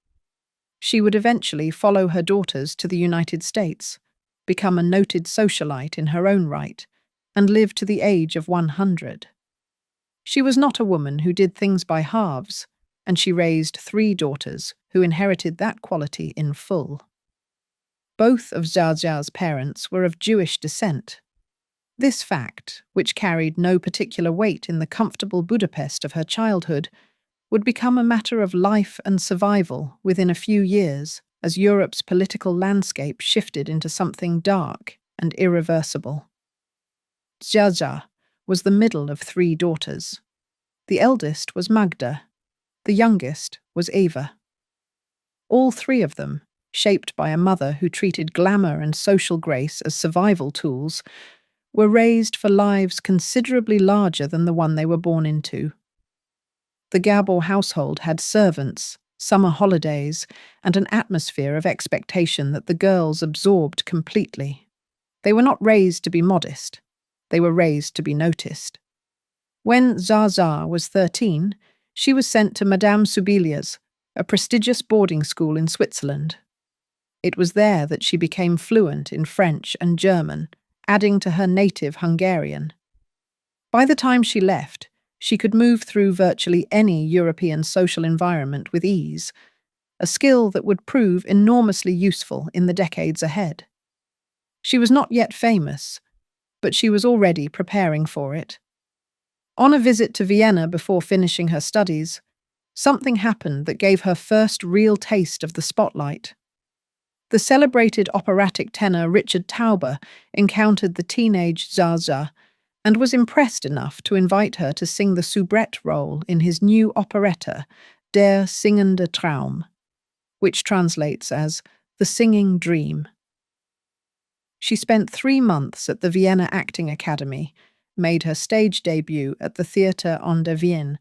She would eventually follow her daughters to the United States, become a noted socialite in her own right, and live to the age of 100. She was not a woman who did things by halves, and she raised 3 daughters who inherited that quality in full. Both of Zsa's parents were of Jewish descent. This fact, which carried no particular weight in the comfortable Budapest of her childhood, would become a matter of life and survival within a few years as Europe's political landscape shifted into something dark and irreversible. Zsa was the middle of 3 daughters. The eldest was Magda. The youngest was Eva. All 3 of them, shaped by a mother who treated glamour and social grace as survival tools, were raised for lives considerably larger than the one they were born into. The Gabor household had servants, summer holidays, and an atmosphere of expectation that the girls absorbed completely. They were not raised to be modest. They were raised to be noticed. When Zsa was 13, she was sent to Madame Subilia's, a prestigious boarding school in Switzerland. It was there that she became fluent in French and German, adding to her native Hungarian. By the time she left, she could move through virtually any European social environment with ease, a skill that would prove enormously useful in the decades ahead. She was not yet famous, but she was already preparing for it. On a visit to Vienna before finishing her studies, something happened that gave her first real taste of the spotlight. The celebrated operatic tenor Richard Tauber encountered the teenage Zsa and was impressed enough to invite her to sing the soubrette role in his new operetta, Der singende Traum, which translates as The Singing Dream. She spent 3 months at the Vienna Acting Academy, made her stage debut at the Theater an der Wien,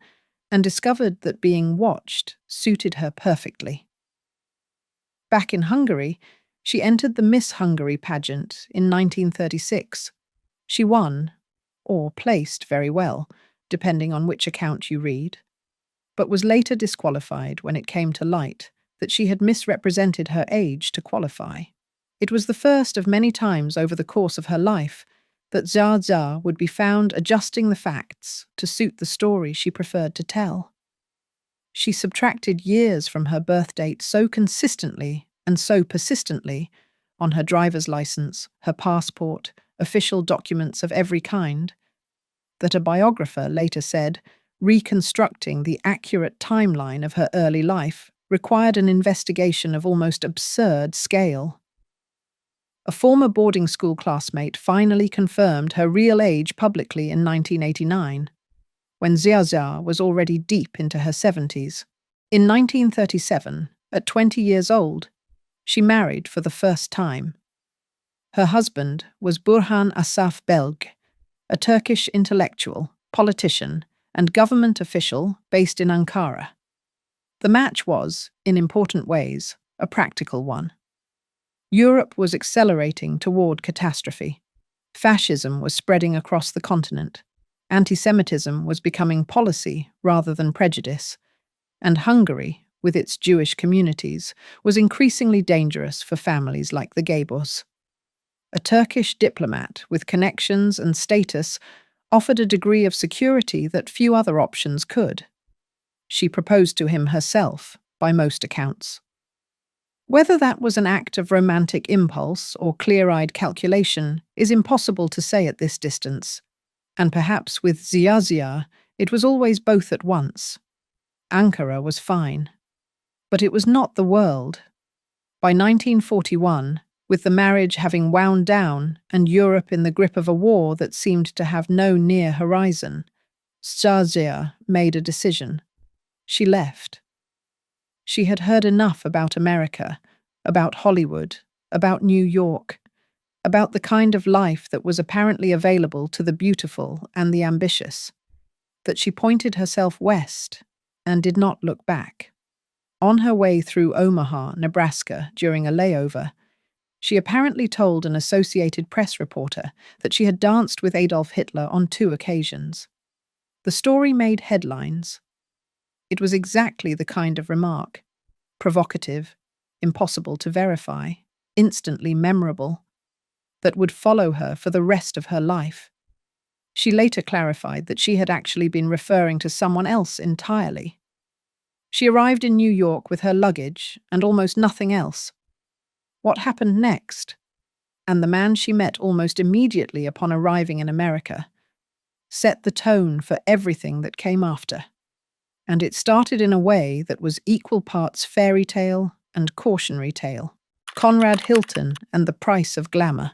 and discovered that being watched suited her perfectly. Back in Hungary, she entered the Miss Hungary pageant in 1936. She won, or placed very well, depending on which account you read, but was later disqualified when it came to light that she had misrepresented her age to qualify. It was the first of many times over the course of her life that Zsa would be found adjusting the facts to suit the story she preferred to tell. She subtracted years from her birth date so consistently and so persistently on her driver's license, her passport, official documents of every kind, that a biographer later said reconstructing the accurate timeline of her early life required an investigation of almost absurd scale. A former boarding school classmate finally confirmed her real age publicly in 1989, when Zsa was already deep into her 70s. In 1937, at 20 years old, she married for the first time. Her husband was Burhan Asaf Belg, a Turkish intellectual, politician, and government official based in Ankara. The match was, in important ways, a practical one. Europe was accelerating toward catastrophe. Fascism was spreading across the continent. Anti-Semitism was becoming policy rather than prejudice. And Hungary, with its Jewish communities, was increasingly dangerous for families like the Gabors. A Turkish diplomat with connections and status offered a degree of security that few other options could. She proposed to him herself, by most accounts. Whether that was an act of romantic impulse or clear-eyed calculation is impossible to say at this distance, and perhaps with Zia it was always both at once. Ankara was fine, but it was not the world. By 1941, with the marriage having wound down and Europe in the grip of a war that seemed to have no near horizon, Zia made a decision. She left. She had heard enough about America, about Hollywood, about New York, about the kind of life that was apparently available to the beautiful and the ambitious, that she pointed herself west and did not look back. On her way through Omaha, Nebraska, during a layover, she apparently told an Associated Press reporter that she had danced with Adolf Hitler on 2 occasions. The story made headlines. It was exactly the kind of remark, provocative, impossible to verify, instantly memorable, that would follow her for the rest of her life. She later clarified that she had actually been referring to someone else entirely. She arrived in New York with her luggage and almost nothing else. What happened next? And the man she met almost immediately upon arriving in America set the tone for everything that came after. And it started in a way that was equal parts fairy tale and cautionary tale. Conrad Hilton and the Price of Glamour.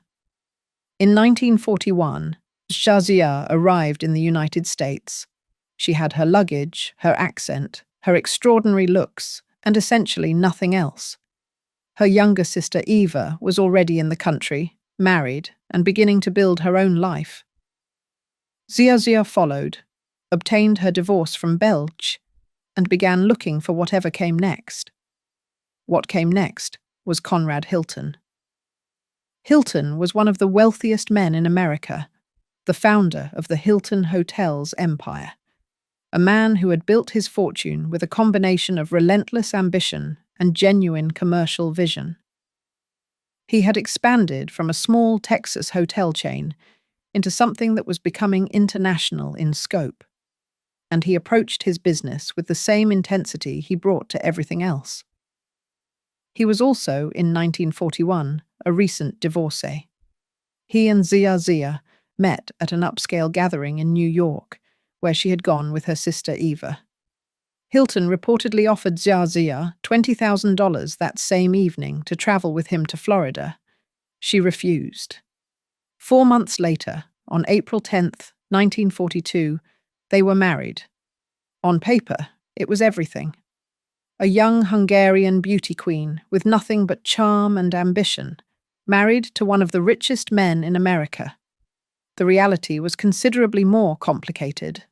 In 1941, Shazia arrived in the United States. She had her luggage, her accent, her extraordinary looks, and essentially nothing else. Her younger sister Eva was already in the country, married, and beginning to build her own life. Zia followed, obtained her divorce from Belch, and began looking for whatever came next. What came next was Conrad Hilton. Hilton was one of the wealthiest men in America, the founder of the Hilton Hotels empire, a man who had built his fortune with a combination of relentless ambition and genuine commercial vision. He had expanded from a small Texas hotel chain into something that was becoming international in scope, and he approached his business with the same intensity he brought to everything else. He was also, in 1941, a recent divorcee. He and Zia met at an upscale gathering in New York, where she had gone with her sister Eva. Hilton reportedly offered Zia $20,000 that same evening to travel with him to Florida. She refused. 4 months later, on April 10th, 1942, they were married. On paper, it was everything. A young Hungarian beauty queen with nothing but charm and ambition, married to one of the richest men in America. The reality was considerably more complicated.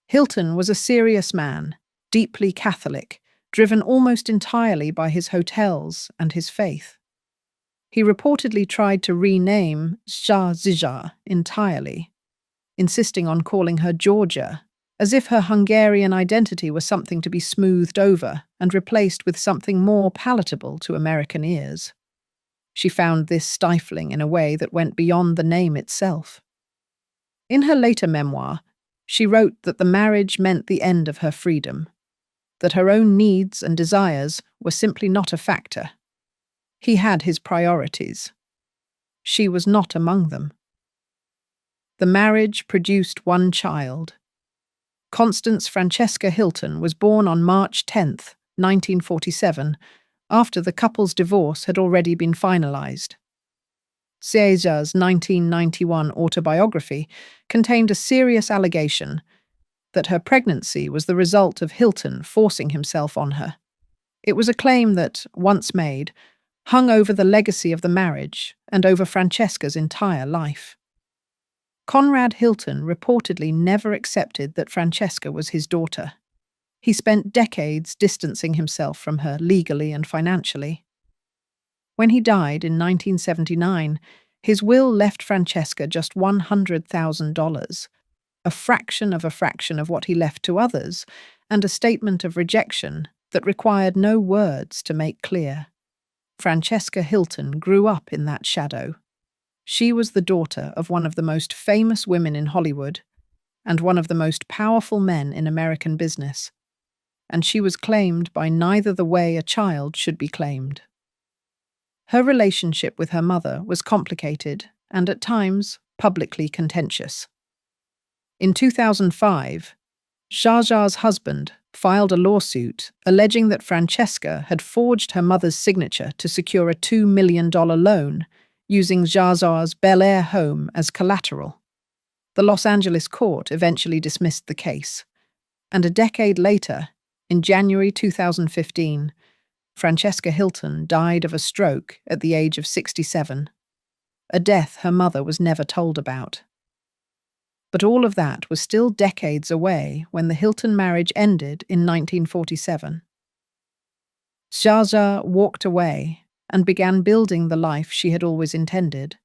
Hilton was a serious man, deeply Catholic, driven almost entirely by his hotels and his faith. He reportedly tried to rename Zsa entirely, insisting on calling her Georgia, as if her Hungarian identity was something to be smoothed over and replaced with something more palatable to American ears. She found this stifling in a way that went beyond the name itself. In her later memoir, she wrote that the marriage meant the end of her freedom, that her own needs and desires were simply not a factor. He had his priorities. She was not among them. The marriage produced one child. Constance Francesca Hilton was born on March 10th, 1947, after the couple's divorce had already been finalized. Zsa's 1991 autobiography contained a serious allegation that her pregnancy was the result of Hilton forcing himself on her. It was a claim that, once made, hung over the legacy of the marriage and over Francesca's entire life. Conrad Hilton reportedly never accepted that Francesca was his daughter. He spent decades distancing himself from her legally and financially. When he died in 1979, His will left Francesca just $100,000, a fraction of what he left to others, and a statement of rejection that required no words to make clear. Francesca Hilton grew up in that shadow. She was the daughter of one of the most famous women in Hollywood and one of the most powerful men in American business, and she was claimed by neither the way a child should be claimed. Her relationship with her mother was complicated and at times publicly contentious. In 2005, Zsa Zsa's husband filed a lawsuit alleging that Francesca had forged her mother's signature to secure a $2 million loan using Zsa Zsa's Bel Air home as collateral. The Los Angeles court eventually dismissed the case, and a decade later, in January 2015, Francesca Hilton died of a stroke at the age of 67, a death her mother was never told about. But all of that was still decades away when the Hilton marriage ended in 1947. Zsa Zsa walked away and began building the life she had always intended,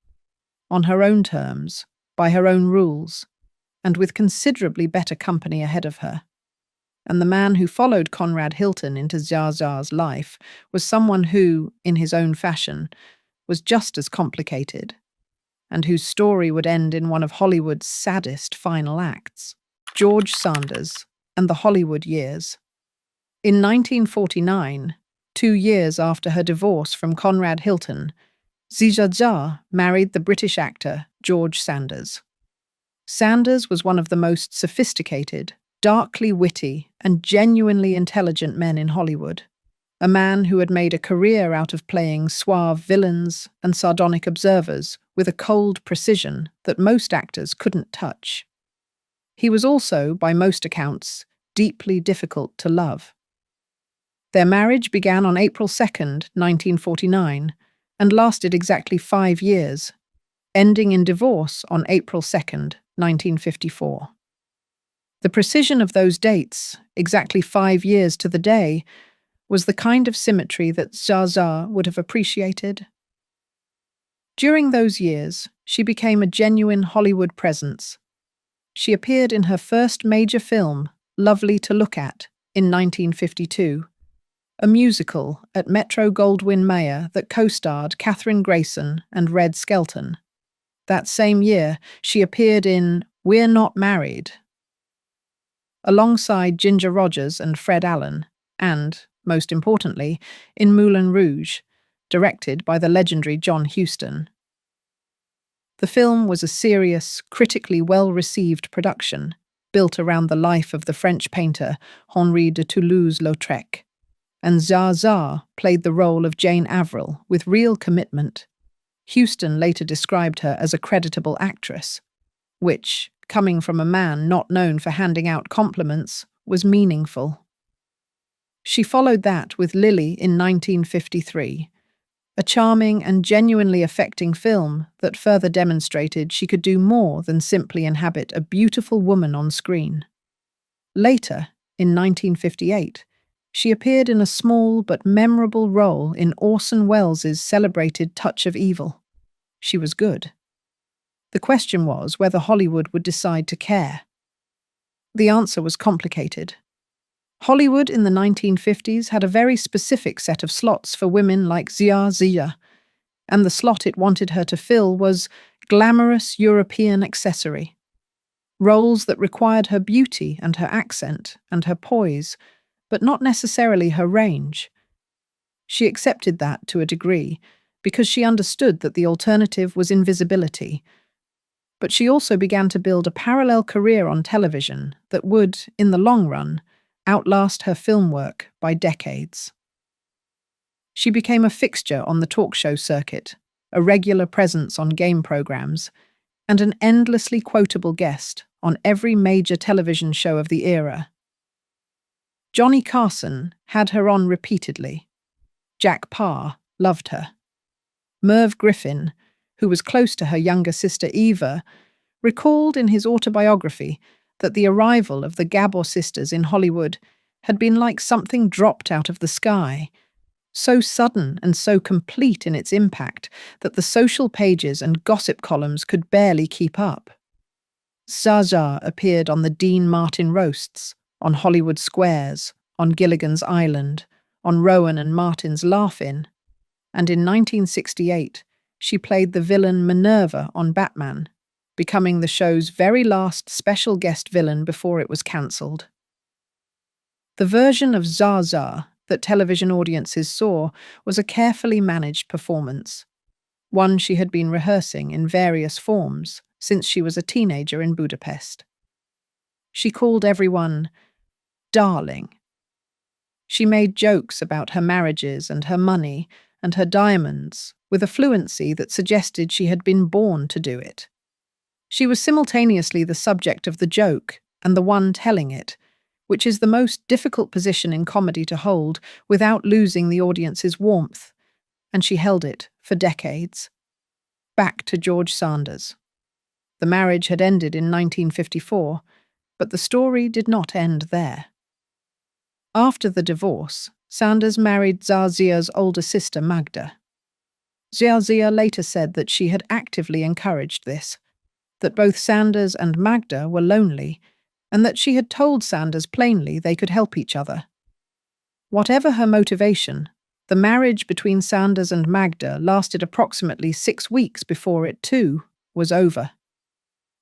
on her own terms, by her own rules, and with considerably better company ahead of her. And the man who followed Conrad Hilton into Zsa Zsa's life was someone who, in his own fashion, was just as complicated, and whose story would end in one of Hollywood's saddest final acts: George Sanders and the Hollywood Years. In 1949, 2 years after her divorce from Conrad Hilton, Zsa Zsa married the British actor George Sanders. Sanders was one of the most sophisticated, darkly witty, and genuinely intelligent men in Hollywood, a man who had made a career out of playing suave villains and sardonic observers with a cold precision that most actors couldn't touch. He was also, by most accounts, deeply difficult to love. Their marriage began on April 2nd, 1949, and lasted exactly 5 years, ending in divorce on April 2nd, 1954. The precision of those dates, exactly 5 years to the day, was the kind of symmetry that Zsa Zsa would have appreciated. During those years, she became a genuine Hollywood presence. She appeared in her first major film, Lovely to Look At, in 1952, a musical at Metro-Goldwyn-Mayer that co-starred Katherine Grayson and Red Skelton. That same year, she appeared in We're Not Married, alongside Ginger Rogers and Fred Allen, and, most importantly, in Moulin Rouge, directed by the legendary John Huston. The film was a serious, critically well-received production, built around the life of the French painter Henri de Toulouse-Lautrec, and Zsa Zsa played the role of Jane Avril with real commitment. Huston later described her as a creditable actress, which, coming from a man not known for handing out compliments, was meaningful. She followed that with Lily in 1953, a charming and genuinely affecting film that further demonstrated she could do more than simply inhabit a beautiful woman on screen. Later, in 1958, she appeared in a small but memorable role in Orson Welles' celebrated Touch of Evil. She was good. The question was whether Hollywood would decide to care. The answer was complicated. Hollywood in the 1950s had a very specific set of slots for women like Zsa Zsa, and the slot it wanted her to fill was glamorous European accessory. Roles that required her beauty and her accent and her poise, but not necessarily her range. She accepted that to a degree, because she understood that the alternative was invisibility. But she also began to build a parallel career on television that would, in the long run, outlast her film work by decades. She became a fixture on the talk show circuit, a regular presence on game programs, and an endlessly quotable guest on every major television show of the era. Johnny Carson had her on repeatedly. Jack Parr loved her. Merv Griffin, who was close to her younger sister Eva, recalled in his autobiography that the arrival of the Gabor sisters in Hollywood had been like something dropped out of the sky, so sudden and so complete in its impact that the social pages and gossip columns could barely keep up. Zaza appeared on the Dean Martin roasts, on Hollywood Squares, on Gilligan's Island, on Rowan and Martin's Laugh-In, and in 1968 she played the villain Minerva on Batman, becoming the show's very last special guest villain before it was cancelled. The version of Zaza that television audiences saw was a carefully managed performance, one she had been rehearsing in various forms since she was a teenager in Budapest. She called everyone darling. She made jokes about her marriages and her money and her diamonds with a fluency that suggested she had been born to do it. She was simultaneously the subject of the joke and the one telling it, which is the most difficult position in comedy to hold without losing the audience's warmth, and she held it for decades. Back to George Sanders. The marriage had ended in 1954, but the story did not end there. After the divorce, Sanders married Zazia's older sister Magda. Zazia later said that she had actively encouraged this, that both Sanders and Magda were lonely, and that she had told Sanders plainly they could help each other. Whatever her motivation, the marriage between Sanders and Magda lasted approximately 6 weeks before it, too, was over.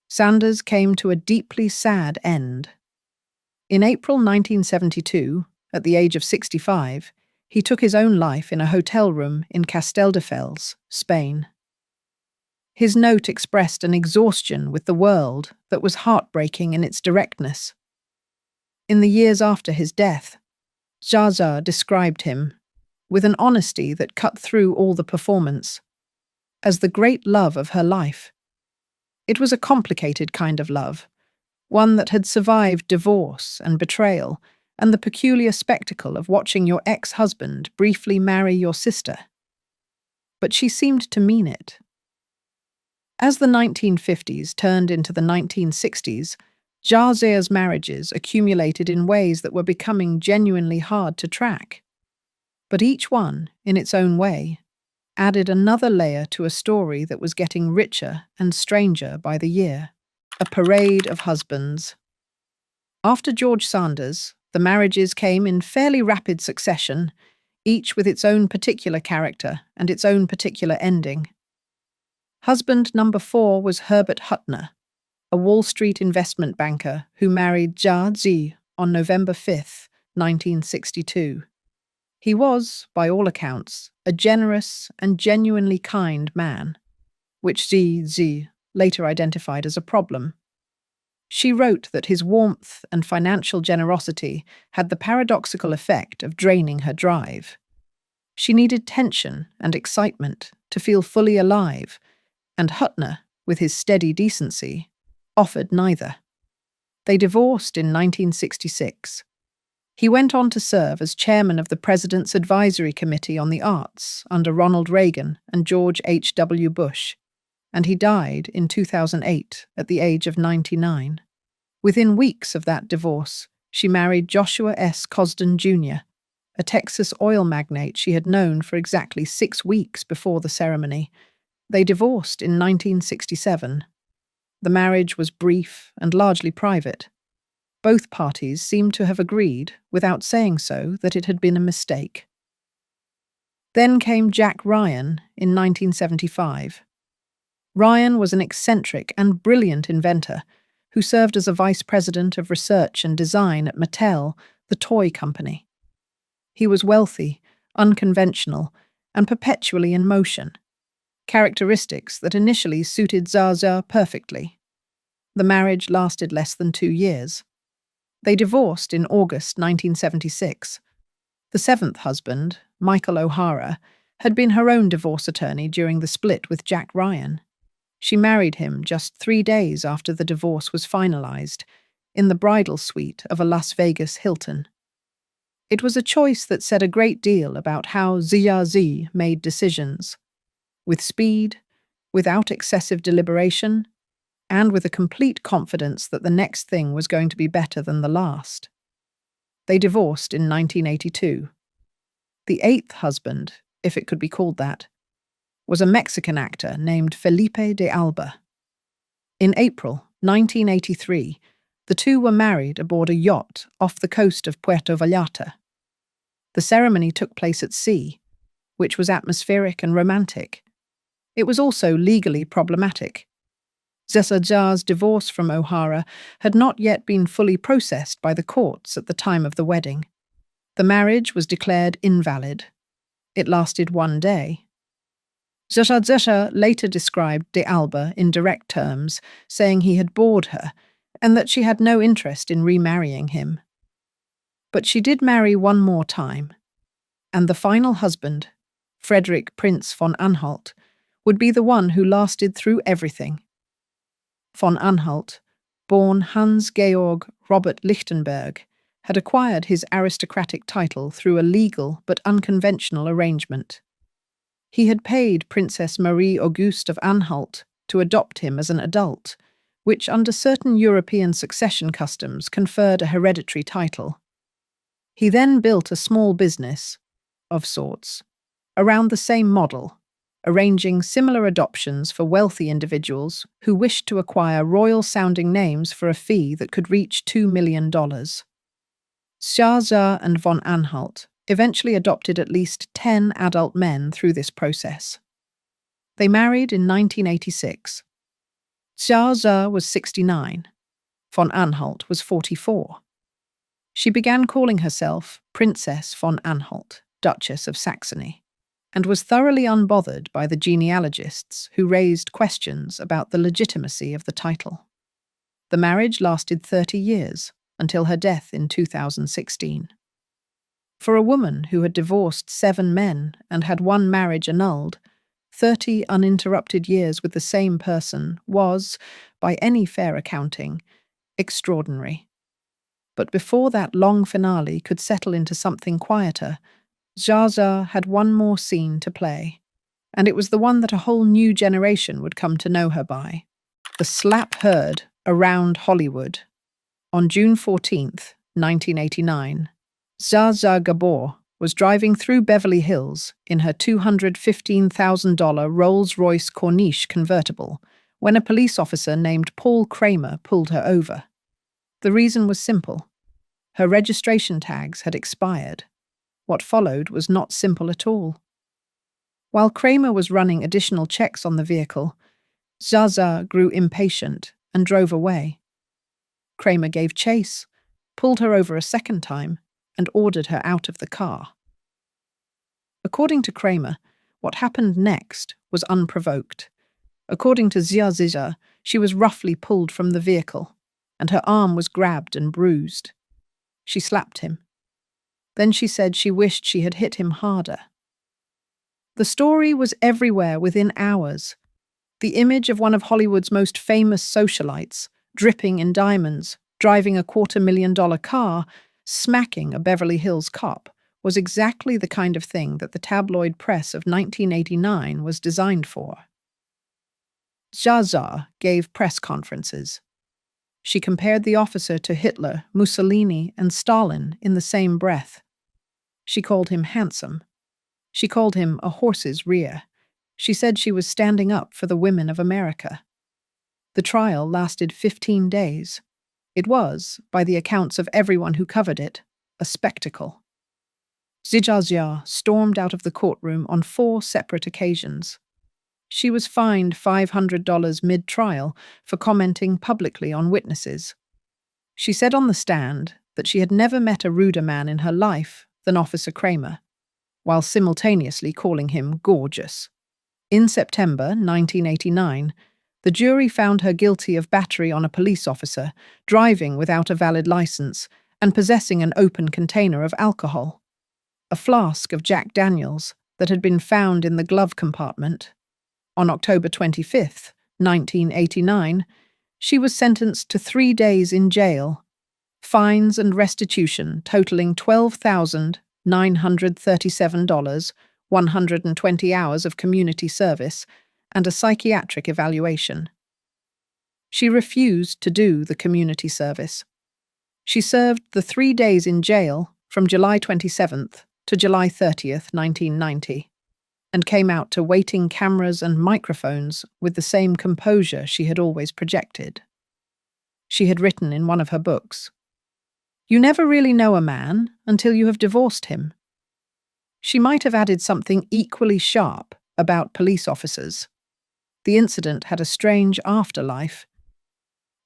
Sanders came to a deeply sad end. In April 1972, at the age of 65, he took his own life in a hotel room in Castelldefels, Spain. His note expressed an exhaustion with the world that was heartbreaking in its directness. In the years after his death, Zaza described him, with an honesty that cut through all the performance, as the great love of her life. It was a complicated kind of love, one that had survived divorce and betrayal and the peculiar spectacle of watching your ex-husband briefly marry your sister. But she seemed to mean it. As the 1950s turned into the 1960s, Zazia's marriages accumulated in ways that were becoming genuinely hard to track. But each one, in its own way, added another layer to a story that was getting richer and stranger by the year. A parade of husbands. After George Sanders, the marriages came in fairly rapid succession, each with its own particular character and its own particular ending. Husband number 4 was Herbert Huttner, a Wall Street investment banker who married Jia Zi on November 5, 1962. He was, by all accounts, a generous and genuinely kind man, which Zi later identified as a problem. She wrote that his warmth and financial generosity had the paradoxical effect of draining her drive. She needed tension and excitement to feel fully alive, and Huttner, with his steady decency, offered neither. They divorced in 1966. He went on to serve as chairman of the President's Advisory Committee on the Arts under Ronald Reagan and George H.W. Bush, and he died in 2008 at the age of 99. Within weeks of that divorce, she married Joshua S. Cosden Jr., a Texas oil magnate she had known for exactly 6 weeks before the ceremony. They divorced in 1967. The marriage was brief and largely private. Both parties seemed to have agreed, without saying so, that it had been a mistake. Then came Jack Ryan in 1975. Ryan was an eccentric and brilliant inventor who served as a vice president of research and design at Mattel, the toy company. He was wealthy, unconventional, and perpetually in motion, characteristics that initially suited Zaza perfectly. The marriage lasted less than 2 years. They divorced in August 1976. The 7th husband, Michael O'Hara, had been her own divorce attorney during the split with Jack Ryan. She married him just 3 days after the divorce was finalized, in the bridal suite of a Las Vegas Hilton. It was a choice that said a great deal about how Zia made decisions, with speed, without excessive deliberation, and with a complete confidence that the next thing was going to be better than the last. They divorced in 1982. The eighth husband, if it could be called that, was a Mexican actor named Felipe de Alba. In April 1983, the two were married aboard a yacht off the coast of Puerto Vallarta. The ceremony took place at sea, which was atmospheric and romantic. It was also legally problematic. Zesajar's divorce from O'Hara had not yet been fully processed by the courts at the time of the wedding. The marriage was declared invalid. It lasted 1 day. Zesa later described de Alba in direct terms, saying he had bored her and that she had no interest in remarrying him. But she did marry one more time, and the final husband, Frederick Prince von Anhalt, would be the one who lasted through everything. Von Anhalt, born Hans-Georg Robert Lichtenberg, had acquired his aristocratic title through a legal but unconventional arrangement. He had paid Princess Marie Auguste of Anhalt to adopt him as an adult, which under certain European succession customs conferred a hereditary title. He then built a small business, of sorts, around the same model, arranging similar adoptions for wealthy individuals who wished to acquire royal-sounding names for a fee that could reach $2 million. Zsa and von Anhalt eventually adopted at least 10 adult men through this process. They married in 1986. Zsa was 69. Von Anhalt was 44. She began calling herself Princess von Anhalt, Duchess of Saxony, and was thoroughly unbothered by the genealogists who raised questions about the legitimacy of the title. The marriage lasted 30 years, until her death in 2016. For a woman who had divorced 7 men and had 1 marriage annulled, 30 uninterrupted years with the same person was, by any fair accounting, extraordinary. But before that long finale could settle into something quieter, Zsa had one more scene to play, and it was the one that a whole new generation would come to know her by. The slap heard around Hollywood. On June 14, 1989, Zsa Gabor was driving through Beverly Hills in her $215,000 Rolls-Royce Corniche convertible when a police officer named Paul Kramer pulled her over. The reason was simple. Her registration tags had expired. What followed was not simple at all. While Kramer was running additional checks on the vehicle, Zsa grew impatient and drove away. Kramer gave chase, pulled her over a second time, and ordered her out of the car. According to Kramer, what happened next was unprovoked. According to Zsa, she was roughly pulled from the vehicle, and her arm was grabbed and bruised. She slapped him. Then she said she wished she had hit him harder. The story was everywhere within hours. The image of one of Hollywood's most famous socialites, dripping in diamonds, driving a $250,000 car, smacking a Beverly Hills cop, was exactly the kind of thing that the tabloid press of 1989 was designed for. Zsa gave press conferences. She compared the officer to Hitler, Mussolini, and Stalin in the same breath. She called him handsome. She called him a horse's rear. She said she was standing up for the women of America. The trial lasted 15 days. It was, by the accounts of everyone who covered it, a spectacle. Zsa stormed out of the courtroom on 4 separate occasions. She was fined $500 mid-trial for commenting publicly on witnesses. She said on the stand that she had never met a ruder man in her life than Officer Kramer, while simultaneously calling him gorgeous. In September 1989, the jury found her guilty of battery on a police officer, driving without a valid license, and possessing an open container of alcohol. A flask of Jack Daniels that had been found in the glove compartment. On October 25, 1989, she was sentenced to 3 days in jail, fines and restitution totaling $12,937, 120 hours of community service, and a psychiatric evaluation. She refused to do the community service. She served the 3 days in jail from July 27th to July 30th, 1990, and came out to waiting cameras and microphones with the same composure she had always projected. She had written in one of her books, "You never really know a man until you have divorced him." She might have added something equally sharp about police officers. The incident had a strange afterlife.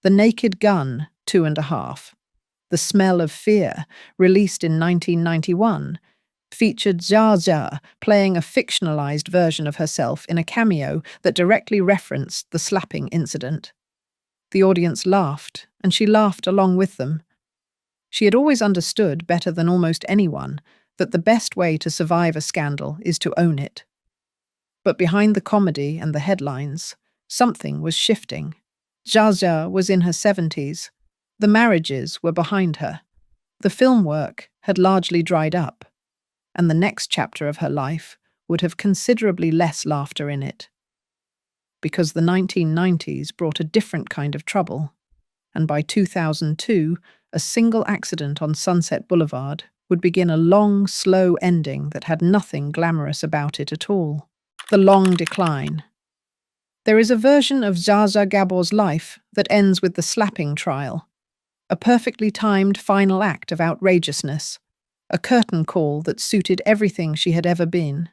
The Naked Gun, 2.5, The Smell of Fear, released in 1991, featured Zsa Zsa playing a fictionalized version of herself in a cameo that directly referenced the slapping incident. The audience laughed, and she laughed along with them. She had always understood, better than almost anyone, that the best way to survive a scandal is to own it. But behind the comedy and the headlines, something was shifting. Zsa Zsa was in her 70s. The marriages were behind her. The film work had largely dried up, and the next chapter of her life would have considerably less laughter in it. Because the 1990s brought a different kind of trouble, and by 2002, a single accident on Sunset Boulevard would begin a long, slow ending that had nothing glamorous about it at all. The long decline. There is a version of Zsa Zsa Gabor's life that ends with the slapping trial, a perfectly timed final act of outrageousness, a curtain call that suited everything she had ever been.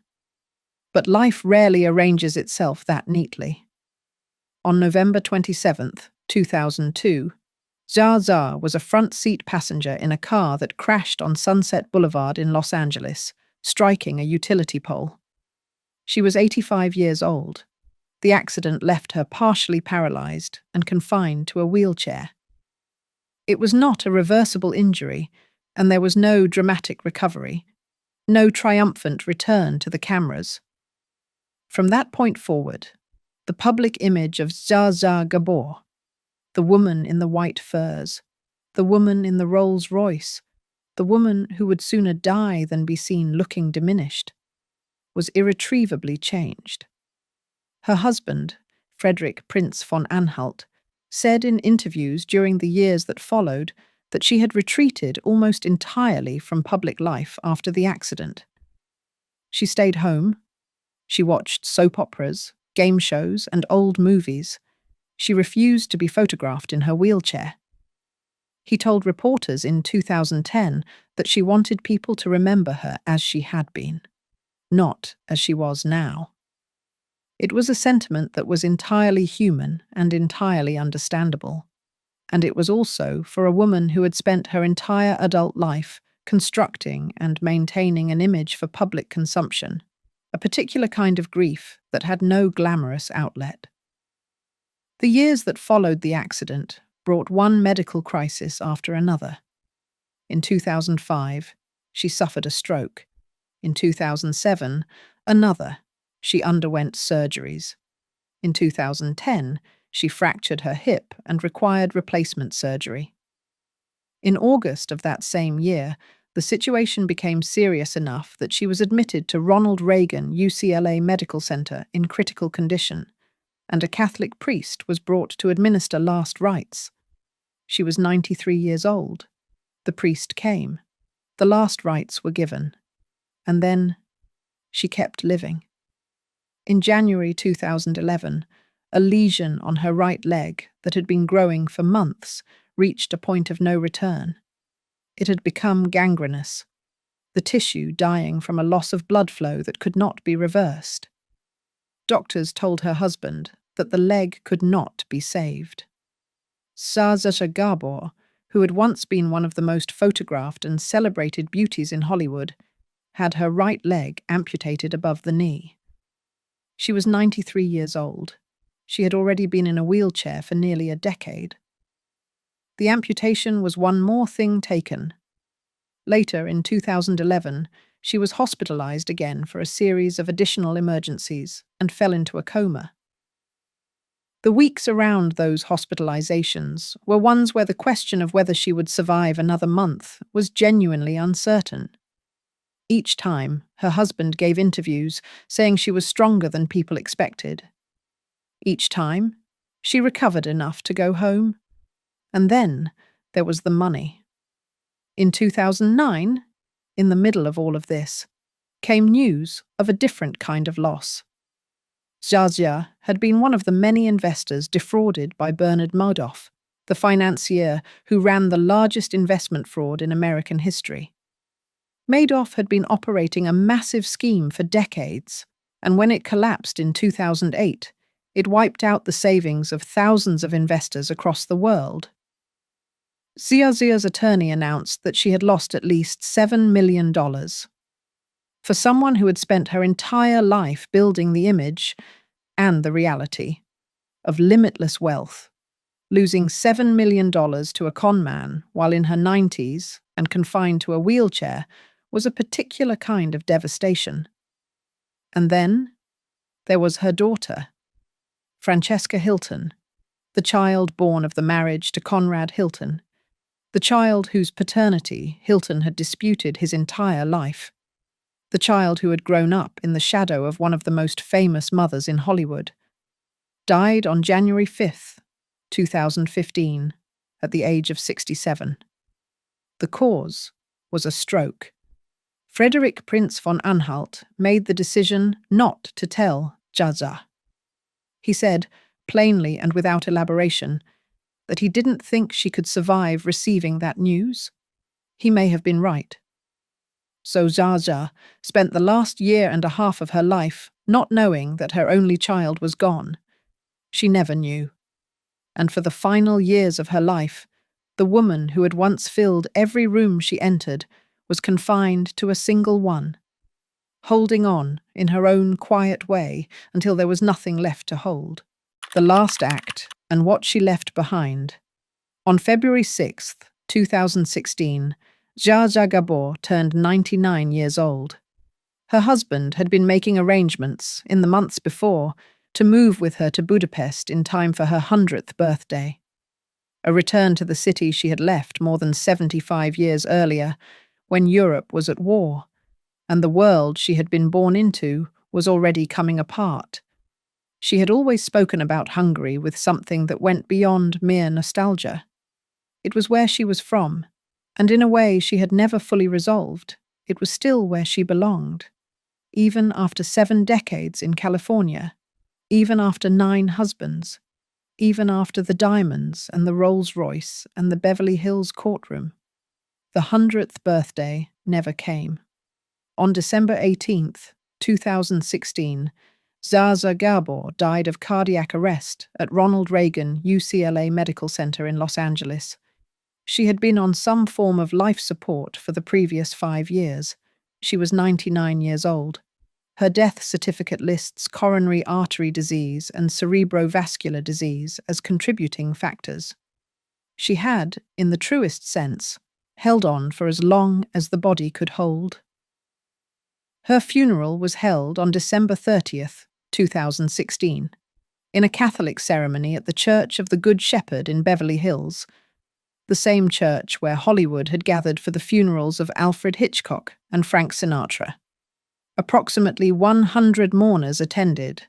But life rarely arranges itself that neatly. On November 27th, 2002, Zsa Zsa was a front-seat passenger in a car that crashed on Sunset Boulevard in Los Angeles, striking a utility pole. She was 85 years old. The accident left her partially paralyzed and confined to a wheelchair. It was not a reversible injury, and there was no dramatic recovery, no triumphant return to the cameras. From that point forward, the public image of Zsa Zsa Gabor, the woman in the white furs, the woman in the Rolls Royce, the woman who would sooner die than be seen looking diminished, was irretrievably changed. Her husband, Frederick Prince von Anhalt, said in interviews during the years that followed that she had retreated almost entirely from public life after the accident. She stayed home. She watched soap operas, game shows, and old movies. She refused to be photographed in her wheelchair. He told reporters in 2010 that she wanted people to remember her as she had been, not as she was now. It was a sentiment that was entirely human and entirely understandable. And it was also for a woman who had spent her entire adult life constructing and maintaining an image for public consumption, a particular kind of grief that had no glamorous outlet. The years that followed the accident brought one medical crisis after another. In 2005, she suffered a stroke. In 2007, another. She underwent surgeries. In 2010, she fractured her hip and required replacement surgery. In August of that same year, the situation became serious enough that she was admitted to Ronald Reagan UCLA Medical Center in critical condition, and a Catholic priest was brought to administer last rites. She was 93 years old. The priest came. The last rites were given. And then she kept living. In January 2011, a lesion on her right leg that had been growing for months reached a point of no return. It had become gangrenous, the tissue dying from a loss of blood flow that could not be reversed. Doctors told her husband that the leg could not be saved. Zsa Zsa Gabor, who had once been one of the most photographed and celebrated beauties in Hollywood, had her right leg amputated above the knee. She was 93 years old. She had already been in a wheelchair for nearly a decade. The amputation was one more thing taken. Later, in 2011, she was hospitalized again for a series of additional emergencies and fell into a coma. The weeks around those hospitalizations were ones where the question of whether she would survive another month was genuinely uncertain. Each time, her husband gave interviews saying she was stronger than people expected. Each time, she recovered enough to go home. And then there was the money. In 2009, in the middle of all of this, came news of a different kind of loss. Zsa had been one of the many investors defrauded by Bernard Madoff, the financier who ran the largest investment fraud in American history. Madoff had been operating a massive scheme for decades, and when it collapsed in 2008, it wiped out the savings of thousands of investors across the world. Zsa's attorney announced that she had lost at least $7 million. For someone who had spent her entire life building the image and the reality of limitless wealth, losing $7 million to a con man while in her 90s and confined to a wheelchair was a particular kind of devastation. And then there was her daughter, Francesca Hilton, the child born of the marriage to Conrad Hilton, the child whose paternity Hilton had disputed his entire life, the child who had grown up in the shadow of one of the most famous mothers in Hollywood, died on January 5th, 2015, at the age of 67. The cause was a stroke. Frederick Prince von Anhalt made the decision not to tell Zsa. He said, plainly and without elaboration, that he didn't think she could survive receiving that news. He may have been right. So Zsa spent the last year and a half of her life not knowing that her only child was gone. She never knew. And for the final years of her life, the woman who had once filled every room she entered was confined to a single one, holding on in her own quiet way until there was nothing left to hold. The last act and what she left behind. On February 6th, 2016, Zsa Gabor turned 99 years old. Her husband had been making arrangements, in the months before, to move with her to Budapest in time for her 100th birthday. A return to the city she had left more than 75 years earlier, when Europe was at war, and the world she had been born into was already coming apart. She had always spoken about Hungary with something that went beyond mere nostalgia. It was where she was from, and in a way she had never fully resolved, it was still where she belonged. Even after 7 decades in California, even after 9 husbands, even after the diamonds and the Rolls-Royce and the Beverly Hills courtroom. The 100th birthday never came. On December 18th, 2016, Zsa Gabor died of cardiac arrest at Ronald Reagan UCLA Medical Center in Los Angeles. She had been on some form of life support for the previous 5 years. She was 99 years old. Her death certificate lists coronary artery disease and cerebrovascular disease as contributing factors. She had, in the truest sense, held on for as long as the body could hold. Her funeral was held on December 30th, 2016, in a Catholic ceremony at the Church of the Good Shepherd in Beverly Hills, the same church where Hollywood had gathered for the funerals of Alfred Hitchcock and Frank Sinatra. Approximately 100 mourners attended.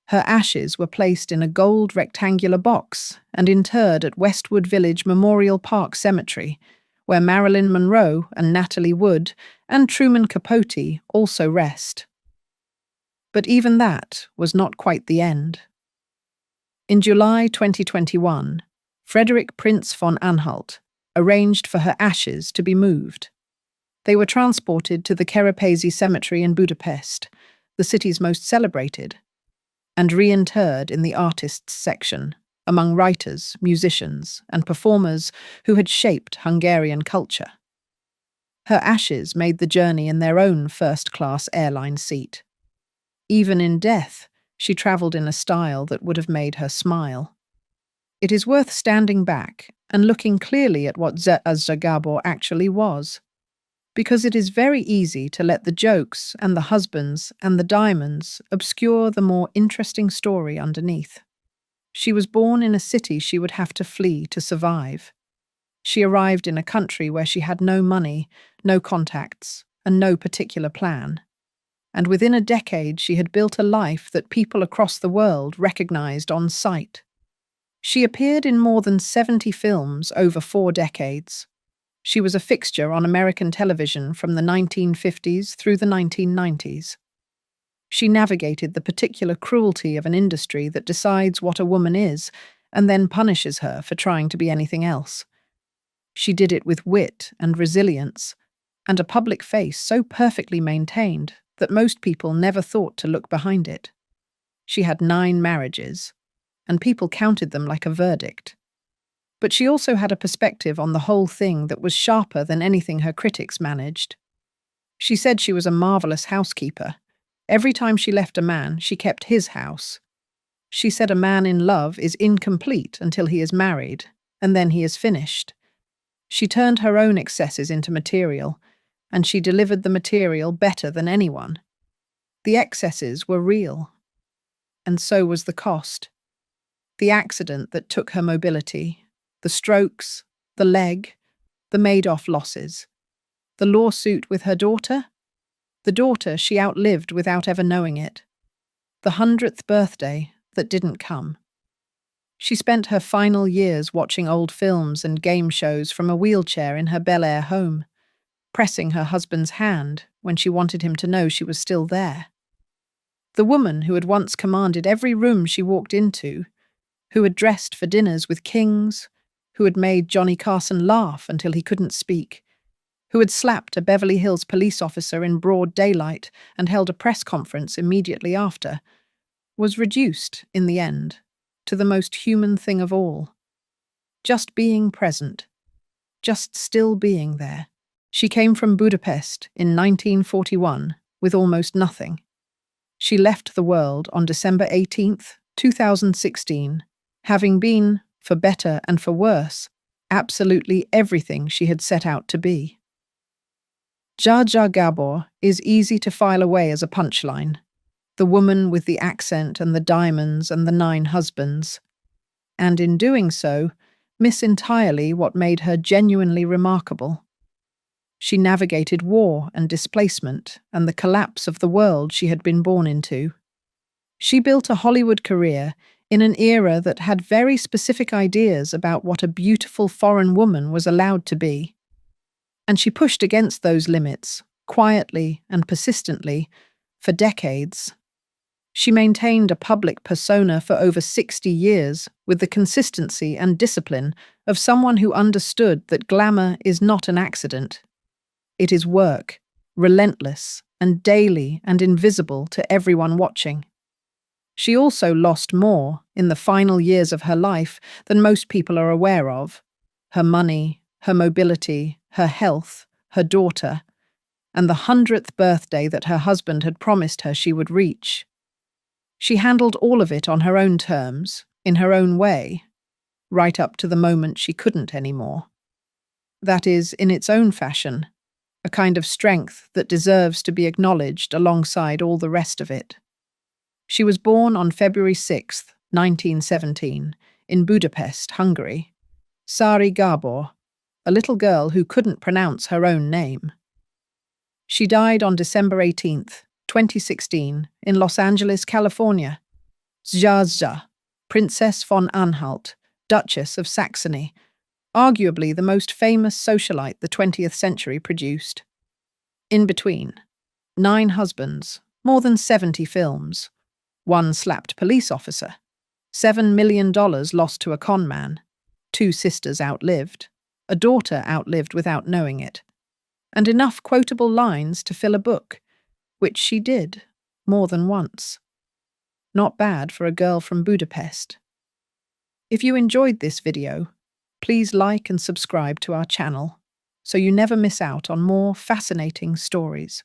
Her ashes were placed in a gold rectangular box and interred at Westwood Village Memorial Park Cemetery, where Marilyn Monroe and Natalie Wood and Truman Capote also rest. But even that was not quite the end. In July 2021, Frederick Prince von Anhalt arranged for her ashes to be moved. They were transported to the Kerepesi Cemetery in Budapest, the city's most celebrated, and reinterred in the artists section, among writers, musicians, and performers who had shaped Hungarian culture. Her ashes made the journey in their own first-class airline seat. Even in death, she travelled in a style that would have made her smile. It is worth standing back and looking clearly at what Zsa Gabor actually was, because it is very easy to let the jokes and the husbands and the diamonds obscure the more interesting story underneath. She was born in a city she would have to flee to survive. She arrived in a country where she had no money, no contacts, and no particular plan. And within a decade she had built a life that people across the world recognized on sight. She appeared in more than 70 films over 4 decades. She was a fixture on American television from the 1950s through the 1990s. She navigated the particular cruelty of an industry that decides what a woman is and then punishes her for trying to be anything else. She did it with wit and resilience, and a public face so perfectly maintained that most people never thought to look behind it. She had 9 marriages, and people counted them like a verdict. But she also had a perspective on the whole thing that was sharper than anything her critics managed. She said she was a marvelous housekeeper. Every time she left a man, she kept his house. She said a man in love is incomplete until he is married, and then he is finished. She turned her own excesses into material, and she delivered the material better than anyone. The excesses were real, and so was the cost. The accident that took her mobility, the strokes, the leg, the Madoff losses, the lawsuit with her daughter, the daughter she outlived without ever knowing it, the 100th birthday that didn't come. She spent her final years watching old films and game shows from a wheelchair in her Bel Air home, pressing her husband's hand when she wanted him to know she was still there. The woman who had once commanded every room she walked into, who had dressed for dinners with kings, who had made Johnny Carson laugh until he couldn't speak, who had slapped a Beverly Hills police officer in broad daylight and held a press conference immediately after, was reduced, in the end, to the most human thing of all. Just being present. Just still being there. She came from Budapest in 1941 with almost nothing. She left the world on December 18th, 2016, having been, for better and for worse, absolutely everything she had set out to be. Jar Jar Gabor is easy to file away as a punchline, the woman with the accent and the diamonds and the 9 husbands, and in doing so, miss entirely what made her genuinely remarkable. She navigated war and displacement and the collapse of the world she had been born into. She built a Hollywood career in an era that had very specific ideas about what a beautiful foreign woman was allowed to be. And she pushed against those limits, quietly and persistently, for decades. She maintained a public persona for over 60 years with the consistency and discipline of someone who understood that glamour is not an accident. It is work, relentless and daily and invisible to everyone watching. She also lost more in the final years of her life than most people are aware of. Her money, her mobility, her health, her daughter, and the 100th birthday that her husband had promised her she would reach. She handled all of it on her own terms, in her own way, right up to the moment she couldn't anymore. That is, in its own fashion, a kind of strength that deserves to be acknowledged alongside all the rest of it. She was born on February 6, 1917, in Budapest, Hungary. Sari Gabor, a little girl who couldn't pronounce her own name. She died on December 18, 2016, in Los Angeles, California. Zsa, Princess von Anhalt, Duchess of Saxony, arguably the most famous socialite the 20th century produced. In between, 9 husbands, more than 70 films, 1 slapped police officer, $7 million lost to a con man, 2 sisters outlived, a daughter outlived without knowing it, and enough quotable lines to fill a book, which she did, more than once. Not bad for a girl from Budapest. If you enjoyed this video, please like and subscribe to our channel so you never miss out on more fascinating stories.